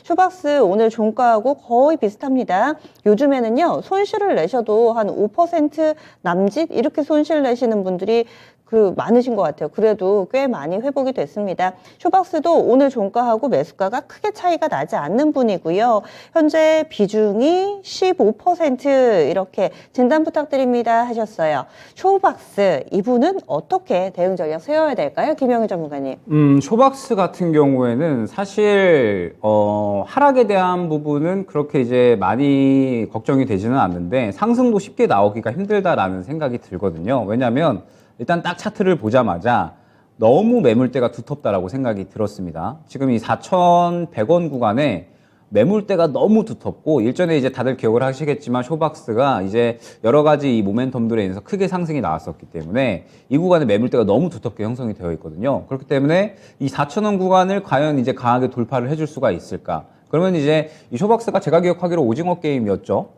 [SPEAKER 1] 쇼박스 오늘 종가하고 거의 비슷합니다. 요즘에는요, 손실을 내셔도 한 5% 남짓 이렇게 손실 내시는 분들이 많으신 것 같아요. 그래도 꽤 많이 회복이 됐습니다. 쇼박스도 오늘 종가하고 매수가가 크게 차이가 나지 않는 분이고요. 현재 비중이 15% 이렇게 진단 부탁드립니다 하셨어요. 쇼박스 이분은 어떻게 대응 전략 세워야 될까요? 김영희 전문가님.
[SPEAKER 3] 쇼박스 같은 경우에는 사실 하락에 대한 부분은 그렇게 이제 많이 걱정이 되지는 않는데 상승도 쉽게 나오기가 힘들다라는 생각이 들거든요. 왜냐하면 일단 딱 차트를 보자마자 너무 매물대가 두텁다라고 생각이 들었습니다. 지금 이 4,100원 구간에 매물대가 너무 두텁고, 일전에 이제 다들 기억을 하시겠지만 쇼박스가 이제 여러 가지 이 모멘텀들에 인해서 크게 상승이 나왔었기 때문에 이 구간에 매물대가 너무 두텁게 형성이 되어 있거든요. 그렇기 때문에 이 4,000원 구간을 과연 이제 강하게 돌파를 해줄 수가 있을까? 그러면 이제 이 쇼박스가 제가 기억하기로 오징어 게임이었죠.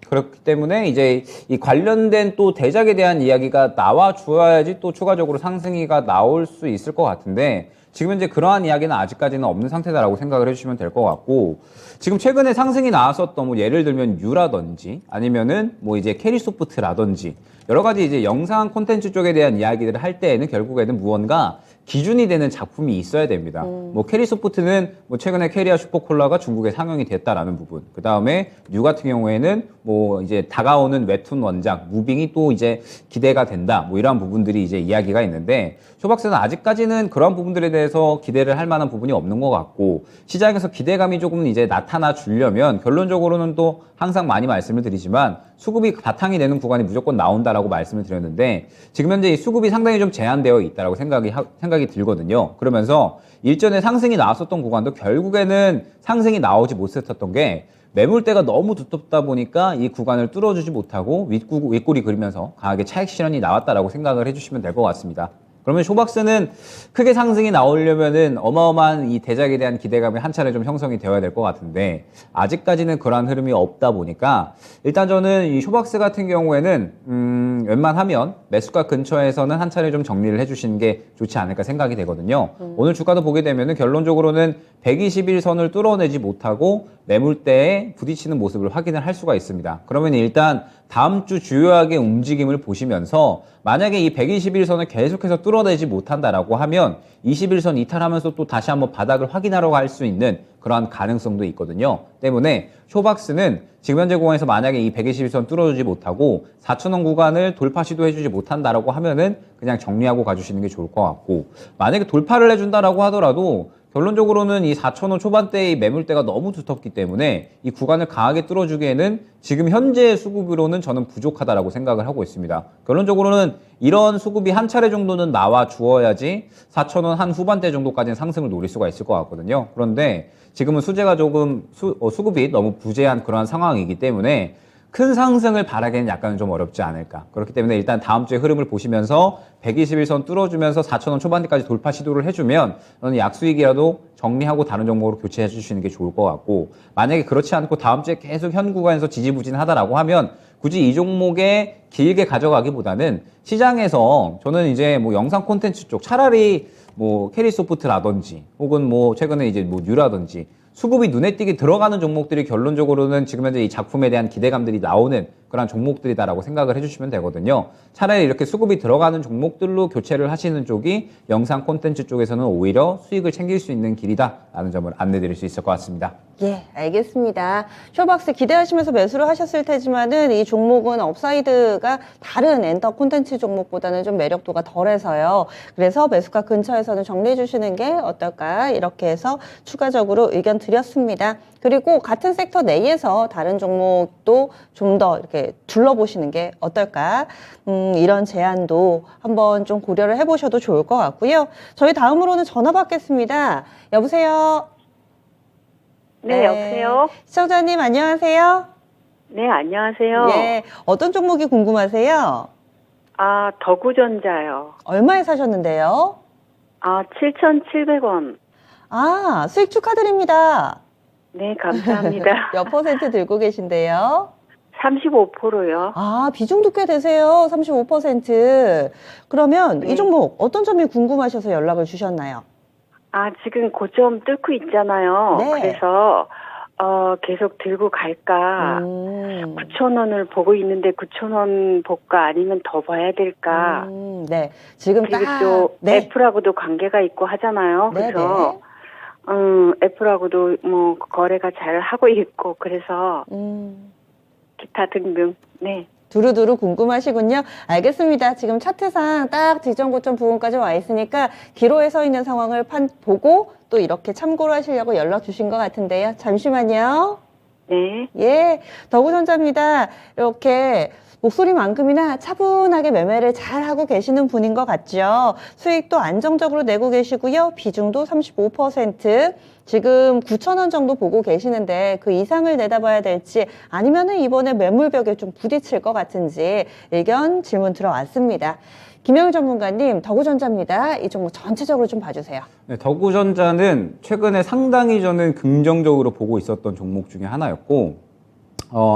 [SPEAKER 3] 그렇기 때문에 이제 이 관련된 또 대작에 대한 이야기가 나와 주어야지 또 추가적으로 상승이가 나올 수 있을 것 같은데, 지금 현재 그러한 이야기는 아직까지는 없는 상태다라고 생각을 해주시면 될 것 같고, 지금 최근에 상승이 나왔었던 뭐 예를 들면 유라든지 아니면은 뭐 이제 캐리소프트라든지 여러 가지 이제 영상 콘텐츠 쪽에 대한 이야기들을 할 때에는 결국에는 무언가 기준이 되는 작품이 있어야 됩니다. 뭐 캐리소프트는 뭐 최근에 캐리아 슈퍼콜라가 중국에 상영이 됐다라는 부분. 그 다음에 뉴 같은 경우에는 뭐 이제 다가오는 웹툰 원작 무빙이 또 이제 기대가 된다. 뭐 이러한 부분들이 이제 이야기가 있는데, 쇼박스는 아직까지는 그런 부분들에 대해서 기대를 할 만한 부분이 없는 것 같고, 시장에서 기대감이 조금 이제 나타나 주려면 결론적으로는 또 항상 많이 말씀을 드리지만 수급이 바탕이 되는 구간이 무조건 나온다라고 말씀을 드렸는데, 지금 현재 이 수급이 상당히 좀 제한되어 있다라고 생각이 들거든요. 그러면서 일전에 상승이 나왔었던 구간도 결국에는 상승이 나오지 못했었던 게 매물대가 너무 두텁다 보니까 이 구간을 뚫어주지 못하고 윗골이 그리면서 강하게 차익 실현이 나왔다라고 생각을 해주시면 될 것 같습니다. 그러면 쇼박스는 크게 상승이 나오려면은 어마어마한 이 대작에 대한 기대감이 한 차례 좀 형성이 되어야 될 것 같은데, 아직까지는 그러한 흐름이 없다 보니까 일단 저는 이 쇼박스 같은 경우에는 웬만하면 매수가 근처에서는 한 차례 좀 정리를 해주시는 게 좋지 않을까 생각이 되거든요. 오늘 주가도 보게 되면은 결론적으로는 121선을 뚫어내지 못하고 매물대에 부딪히는 모습을 확인을 할 수가 있습니다. 그러면 일단 다음 주 주요하게 움직임을 보시면서 만약에 이 121선을 계속해서 뚫어내지 못한다라고 하면 21선 이탈하면서 또 다시 한번 바닥을 확인하러 갈 수 있는 그러한 가능성도 있거든요. 때문에 쇼박스는 지금 현재 구간에서 만약에 이 121선 뚫어주지 못하고 4,000원 구간을 돌파 시도해주지 못한다라고 하면은 그냥 정리하고 가주시는 게 좋을 것 같고, 만약에 돌파를 해준다라고 하더라도 결론적으로는 이 4,000원 초반대의 매물대가 너무 두텁기 때문에 이 구간을 강하게 뚫어주기에는 지금 현재의 수급으로는 저는 부족하다라고 생각을 하고 있습니다. 결론적으로는 이런 수급이 한 차례 정도는 나와 주어야지 4,000원 한 후반대 정도까지는 상승을 노릴 수가 있을 것 같거든요. 그런데 지금은 수제가 조금 수급이 너무 부재한 그러한 상황이기 때문에 큰 상승을 바라기에는 약간은 좀 어렵지 않을까. 그렇기 때문에 일단 다음 주에 흐름을 보시면서 121선 뚫어주면서 4,000원 초반대까지 돌파 시도를 해주면 저는 약수익이라도 정리하고 다른 종목으로 교체해 주시는 게 좋을 것 같고, 만약에 그렇지 않고 다음 주에 계속 현 구간에서 지지부진하다라고 하면 굳이 이 종목에 길게 가져가기보다는 시장에서 저는 이제 뭐 영상 콘텐츠 쪽 차라리 뭐 캐리소프트라든지 혹은 뭐 최근에 이제 뭐 뉴라든지 수급이 눈에 띄게 들어가는 종목들이 결론적으로는 지금 현재 이 작품에 대한 기대감들이 나오는 그런 종목들이다라고 생각을 해주시면 되거든요. 차라리 이렇게 수급이 들어가는 종목들로 교체를 하시는 쪽이 영상 콘텐츠 쪽에서는 오히려 수익을 챙길 수 있는 길이다라는 점을 안내드릴 수 있을 것 같습니다.
[SPEAKER 1] 예, 알겠습니다. 쇼박스 기대하시면서 매수를 하셨을 테지만은 이 종목은 업사이드가 다른 엔터 콘텐츠 종목보다는 좀 매력도가 덜해서요. 그래서 매수가 근처에서는 정리해 주시는 게 어떨까 이렇게 해서 추가적으로 의견 드렸습니다. 그리고 같은 섹터 내에서 다른 종목도 좀 더 이렇게 둘러보시는 게 어떨까, 이런 제안도 한번 좀 고려를 해보셔도 좋을 것 같고요. 저희 다음으로는 전화 받겠습니다. 여보세요?
[SPEAKER 5] 네, 여보세요?
[SPEAKER 1] 시청자님 안녕하세요.
[SPEAKER 5] 네, 안녕하세요.
[SPEAKER 1] 예, 어떤 종목이 궁금하세요?
[SPEAKER 5] 아, 더구전자요.
[SPEAKER 1] 얼마에 사셨는데요?
[SPEAKER 5] 아, 7,700원.
[SPEAKER 1] 아, 수익 축하드립니다.
[SPEAKER 5] 네, 감사합니다.
[SPEAKER 1] 몇 퍼센트 들고 계신데요?
[SPEAKER 5] 35%요.
[SPEAKER 1] 아, 비중도 꽤 되세요. 35%. 그러면
[SPEAKER 5] 네.
[SPEAKER 1] 이 종목 어떤 점이 궁금하셔서 연락을 주셨나요?
[SPEAKER 5] 아, 지금 고점 뚫고 있잖아요.
[SPEAKER 1] 네.
[SPEAKER 5] 그래서, 계속 들고 갈까. 9,000원을 보고 있는데 9,000원 볼까 아니면 더 봐야 될까.
[SPEAKER 1] 네. 지금
[SPEAKER 5] 그리고
[SPEAKER 1] 딱,
[SPEAKER 5] 또
[SPEAKER 1] 네.
[SPEAKER 5] 애플하고도 관계가 있고 하잖아요.
[SPEAKER 1] 네,
[SPEAKER 5] 그래서, 애플하고도 뭐 거래가 잘 하고 있고, 그래서 기타 등등. 네.
[SPEAKER 1] 두루두루 궁금하시군요. 알겠습니다. 지금 차트상 딱 직전 고점 부분까지 와 있으니까 기로에 서 있는 상황을 보고 또 이렇게 참고를 하시려고 연락 주신 것 같은데요. 잠시만요.
[SPEAKER 5] 네.
[SPEAKER 1] 예, 더구전자입니다. 이렇게 목소리만큼이나 차분하게 매매를 잘 하고 계시는 분인 것 같죠. 수익도 안정적으로 내고 계시고요. 비중도 35%. 지금 9,000원 정도 보고 계시는데 그 이상을 내다봐야 될지 아니면은 이번에 매물벽에 좀 부딪힐 것 같은지 의견 질문 들어왔습니다. 김영일 전문가님, 더구전자입니다. 이 종목 전체적으로 좀 봐주세요.
[SPEAKER 3] 네, 더구전자는 최근에 상당히 저는 긍정적으로 보고 있었던 종목 중에 하나였고,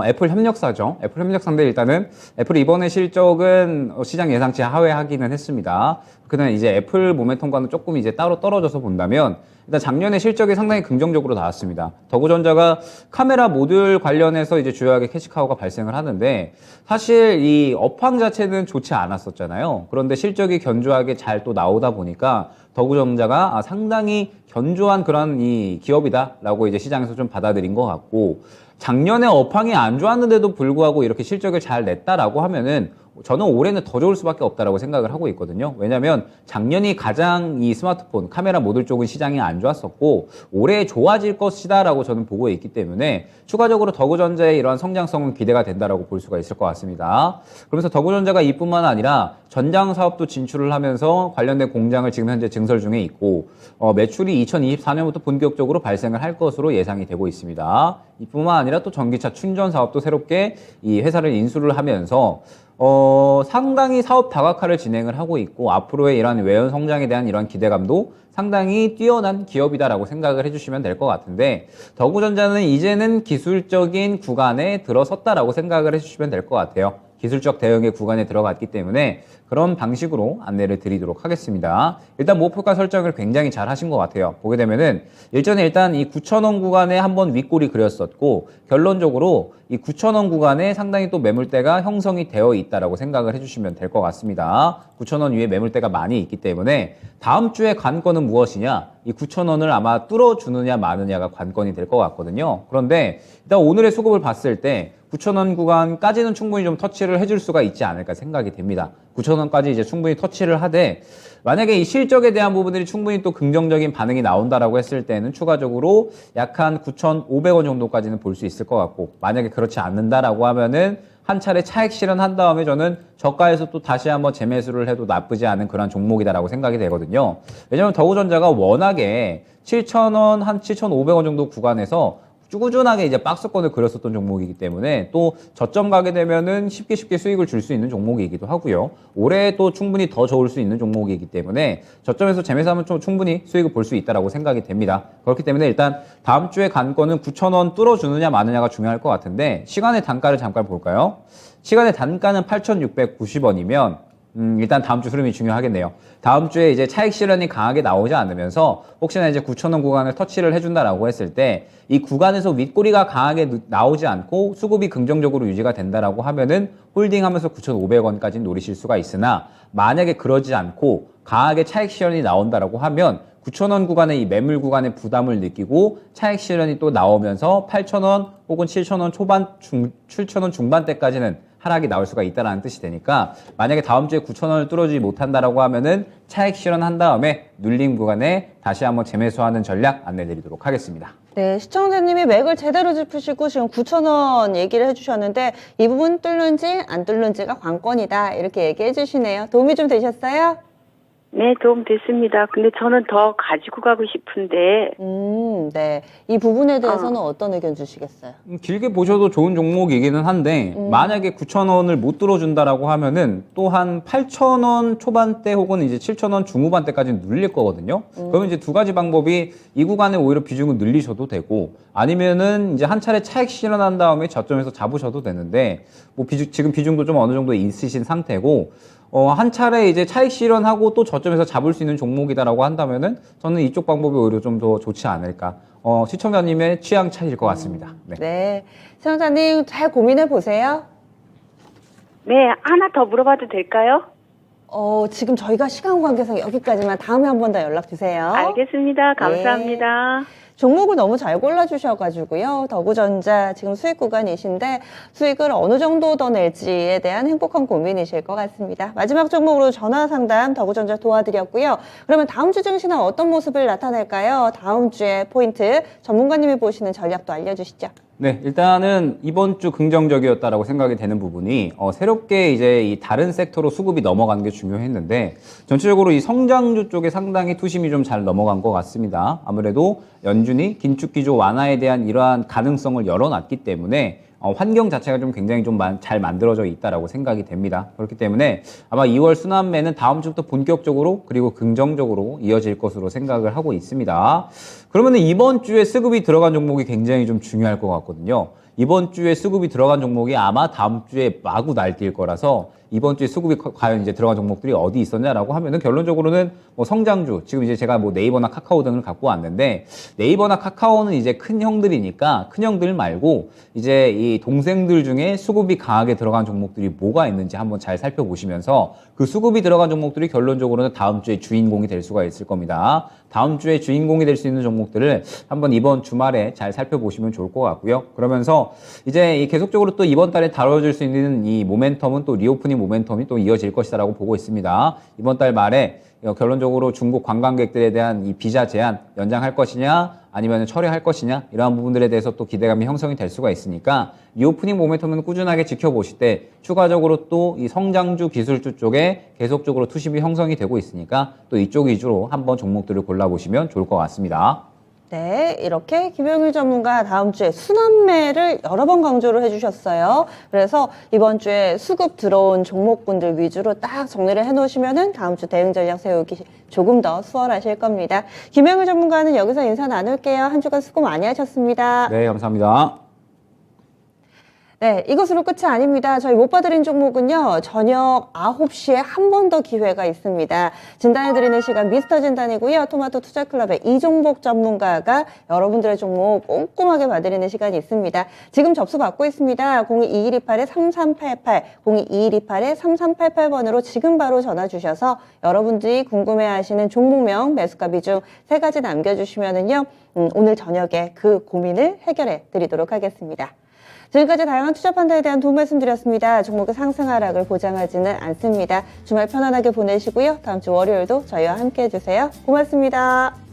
[SPEAKER 3] 애플 협력사죠. 애플 협력사인데 일단은 애플이 이번에 실적은 시장 예상치 하회하기는 했습니다. 그다음에 이제 애플 모멘텀과는 조금 이제 따로 떨어져서 본다면 일단 작년에 실적이 상당히 긍정적으로 나왔습니다. 더구전자가 카메라 모듈 관련해서 이제 주요하게 캐시카우가 발생을 하는데 사실 이 업황 자체는 좋지 않았었잖아요. 그런데 실적이 견조하게 잘 또 나오다 보니까 더구전자가 상당히 견조한 그런 이 기업이다라고 이제 시장에서 좀 받아들인 것 같고, 작년에 업황이 안 좋았는데도 불구하고 이렇게 실적을 잘 냈다라고 하면은 저는 올해는 더 좋을 수밖에 없다라고 생각을 하고 있거든요. 왜냐하면 작년이 가장 이 스마트폰 카메라 모듈 쪽은 시장이 안 좋았었고 올해 좋아질 것이다라고 저는 보고 있기 때문에 추가적으로 더구전자의 이러한 성장성은 기대가 된다라고 볼 수가 있을 것 같습니다. 그러면서 더구전자가 이뿐만 아니라 전장 사업도 진출을 하면서 관련된 공장을 지금 현재 증설 중에 있고 매출이 2024년부터 본격적으로 발생을 할 것으로 예상이 되고 있습니다. 이뿐만 아니라 또 전기차 충전 사업도 새롭게 이 회사를 인수를 하면서 상당히 사업 다각화를 진행을 하고 있고 앞으로의 이러한 외연 성장에 대한 이러한 기대감도 상당히 뛰어난 기업이다라고 생각을 해주시면 될 것 같은데, 더구전자는 이제는 기술적인 구간에 들어섰다라고 생각을 해주시면 될 것 같아요. 기술적 대응의 구간에 들어갔기 때문에 그런 방식으로 안내를 드리도록 하겠습니다. 일단 목표가 설정을 굉장히 잘 하신 것 같아요. 보게 되면은 일전에 일단 이 9,000원 구간에 한번 윗골이 그렸었고 결론적으로 이 9,000원 구간에 상당히 또 매물대가 형성이 되어 있다라고 생각을 해주시면 될 것 같습니다. 9,000원 위에 매물대가 많이 있기 때문에 다음 주에 관건은 무엇이냐? 이 9,000원을 아마 뚫어주느냐 마느냐가 관건이 될 것 같거든요. 그런데 일단 오늘의 수급을 봤을 때 9,000원 구간까지는 충분히 좀 터치를 해줄 수가 있지 않을까 생각이 됩니다. 9,000원까지 이제 충분히 터치를 하되 만약에 이 실적에 대한 부분들이 충분히 또 긍정적인 반응이 나온다라고 했을 때는 추가적으로 약 한 9,500원 정도까지는 볼 수 있을 것 같고 만약에 그렇지 않는다라고 하면은 한 차례 차익 실현한 다음에 저는 저가에서 또 다시 한번 재매수를 해도 나쁘지 않은 그런 종목이다라고 생각이 되거든요. 왜냐하면 더우전자가 워낙에 7,000원, 한 7,500원 정도 구간에서 꾸준하게 이제 박스권을 그렸었던 종목이기 때문에 또 저점 가게 되면은 쉽게 수익을 줄 수 있는 종목이기도 하고요. 올해 또 충분히 더 좋을 수 있는 종목이기 때문에 저점에서 재매수하면 좀 충분히 수익을 볼 수 있다라고 생각이 됩니다. 그렇기 때문에 일단 다음 주에 관건은 9,000원 뚫어주느냐 마느냐가 중요할 것 같은데 시간의 단가를 잠깐 볼까요? 시간의 단가는 8,690원이면 일단 다음 주 흐름이 중요하겠네요. 다음 주에 이제 차익 실현이 강하게 나오지 않으면서 혹시나 이제 9,000원 구간을 터치를 해준다라고 했을 때 이 구간에서 윗꼬리가 강하게 나오지 않고 수급이 긍정적으로 유지가 된다라고 하면은 홀딩하면서 9,500원까지 노리실 수가 있으나 만약에 그러지 않고 강하게 차익 실현이 나온다라고 하면 9,000원 구간의 이 매물 구간의 부담을 느끼고 차익 실현이 또 나오면서 8,000원 혹은 7,000원 초반, 7,000원 중반대까지는 하락이 나올 수가 있다는 뜻이 되니까 만약에 다음 주에 9,000원을 뚫어주지 못한다라고 하면은 차익 실현한 다음에 눌림 구간에 다시 한번 재매수하는 전략 안내드리도록 하겠습니다.
[SPEAKER 1] 네, 시청자님이 맥을 제대로 짚으시고 지금 9,000원 얘기를 해주셨는데 이 부분 뚫는지 안 뚫는지가 관건이다 이렇게 얘기해 주시네요. 도움이 좀 되셨어요?
[SPEAKER 5] 네, 도움 됐습니다. 근데 저는 더 가지고 가고 싶은데,
[SPEAKER 1] 네. 이 부분에 대해서는 어떤 의견 주시겠어요?
[SPEAKER 3] 길게 보셔도 좋은 종목이기는 한데 만약에 9,000원을 못 뚫어준다라고 하면은 또 한 8,000원 초반대 혹은 이제 7,000원 중후반대까지 눌릴 거거든요. 그러면 이제 두 가지 방법이 이 구간에 오히려 비중을 늘리셔도 되고 아니면은 이제 한 차례 차익 실현한 다음에 저점에서 잡으셔도 되는데 뭐 지금 비중도 좀 어느 정도 있으신 상태고 한 차례 이제 차익 실현하고 또 저점에서 잡을 수 있는 종목이다라고 한다면은 저는 이쪽 방법이 오히려 좀 더 좋지 않을까. 시청자님의 취향 차이일 것 같습니다. 네.
[SPEAKER 1] 네. 시청자님 잘 고민해 보세요.
[SPEAKER 5] 네, 하나 더 물어봐도 될까요?
[SPEAKER 1] 지금 저희가 시간 관계상 여기까지만 다음에 한 번 더 연락 주세요.
[SPEAKER 5] 알겠습니다. 감사합니다.
[SPEAKER 1] 종목을 너무 잘 골라주셔가지고요. 더구전자 지금 수익 구간이신데 수익을 어느 정도 더 낼지에 대한 행복한 고민이실 것 같습니다. 마지막 종목으로 전화 상담 더구전자 도와드렸고요. 그러면 다음 주 증시는 어떤 모습을 나타낼까요? 다음 주에 포인트 전문가님이 보시는 전략도 알려주시죠.
[SPEAKER 3] 네, 일단은 이번 주 긍정적이었다라고 생각이 되는 부분이 새롭게 이제 이 다른 섹터로 수급이 넘어가는 게 중요했는데 전체적으로 이 성장주 쪽에 상당히 투심이 좀 잘 넘어간 것 같습니다. 아무래도 연준이 긴축 기조 완화에 대한 이러한 가능성을 열어놨기 때문에 환경 자체가 좀 굉장히 좀 잘 만들어져 있다라고 생각이 됩니다. 그렇기 때문에 아마 2월 순환매는 다음 주부터 본격적으로 그리고 긍정적으로 이어질 것으로 생각을 하고 있습니다. 그러면 이번 주에 수급이 들어간 종목이 굉장히 좀 중요할 것 같거든요. 이번 주에 수급이 들어간 종목이 아마 다음 주에 마구 날뛸 거라서 이번 주에 수급이 과연 이제 들어간 종목들이 어디 있었냐라고 하면은 결론적으로는 뭐 성장주, 지금 이제 제가 뭐 네이버나 카카오 등을 갖고 왔는데 네이버나 카카오는 이제 큰 형들이니까 큰 형들 말고 이제 이 동생들 중에 수급이 강하게 들어간 종목들이 뭐가 있는지 한번 잘 살펴보시면서 그 수급이 들어간 종목들이 결론적으로는 다음 주에 주인공이 될 수가 있을 겁니다. 다음 주에 주인공이 될 수 있는 종목들을 한번 이번 주말에 잘 살펴보시면 좋을 것 같고요. 그러면서 이제 계속적으로 또 이번 달에 다뤄질 수 있는 이 모멘텀은 또 리오프닝 모멘텀이 또 이어질 것이다라고 보고 있습니다. 이번 달 말에 결론적으로 중국 관광객들에 대한 이 비자 제한 연장할 것이냐 아니면 철회할 것이냐 이러한 부분들에 대해서 또 기대감이 형성이 될 수가 있으니까 리오프닝 모멘텀은 꾸준하게 지켜보실 때 추가적으로 또 이 성장주 기술주 쪽에 계속적으로 투심이 형성이 되고 있으니까 또 이쪽 위주로 한번 종목들을 골라보시면 좋을 것 같습니다.
[SPEAKER 1] 네, 이렇게 김영일 전문가 다음 주에 순환매를 여러 번 강조를 해주셨어요. 그래서 이번 주에 수급 들어온 종목군들 위주로 딱 정리를 해놓으시면은 다음 주 대응 전략 세우기 조금 더 수월하실 겁니다. 김영일 전문가는 여기서 인사 나눌게요. 한 주간 수고 많이 하셨습니다.
[SPEAKER 3] 네, 감사합니다.
[SPEAKER 1] 네, 이것으로 끝이 아닙니다. 저희 못 봐드린 종목은요, 저녁 9시에 한 번 더 기회가 있습니다. 진단해드리는 시간 미스터 진단이고요. 토마토 투자클럽의 이종복 전문가가 여러분들의 종목 꼼꼼하게 봐드리는 시간이 있습니다. 지금 접수 받고 있습니다. 022128-3388, 022128-3388번으로 지금 바로 전화 주셔서 여러분들이 궁금해하시는 종목명, 매수가 비중 3가지 남겨주시면은요, 오늘 저녁에 그 고민을 해결해 드리도록 하겠습니다. 지금까지 다양한 투자 판단에 대한 도움 말씀드렸습니다. 종목의 상승 하락을 보장하지는 않습니다. 주말 편안하게 보내시고요. 다음 주 월요일도 저희와 함께 해주세요. 고맙습니다.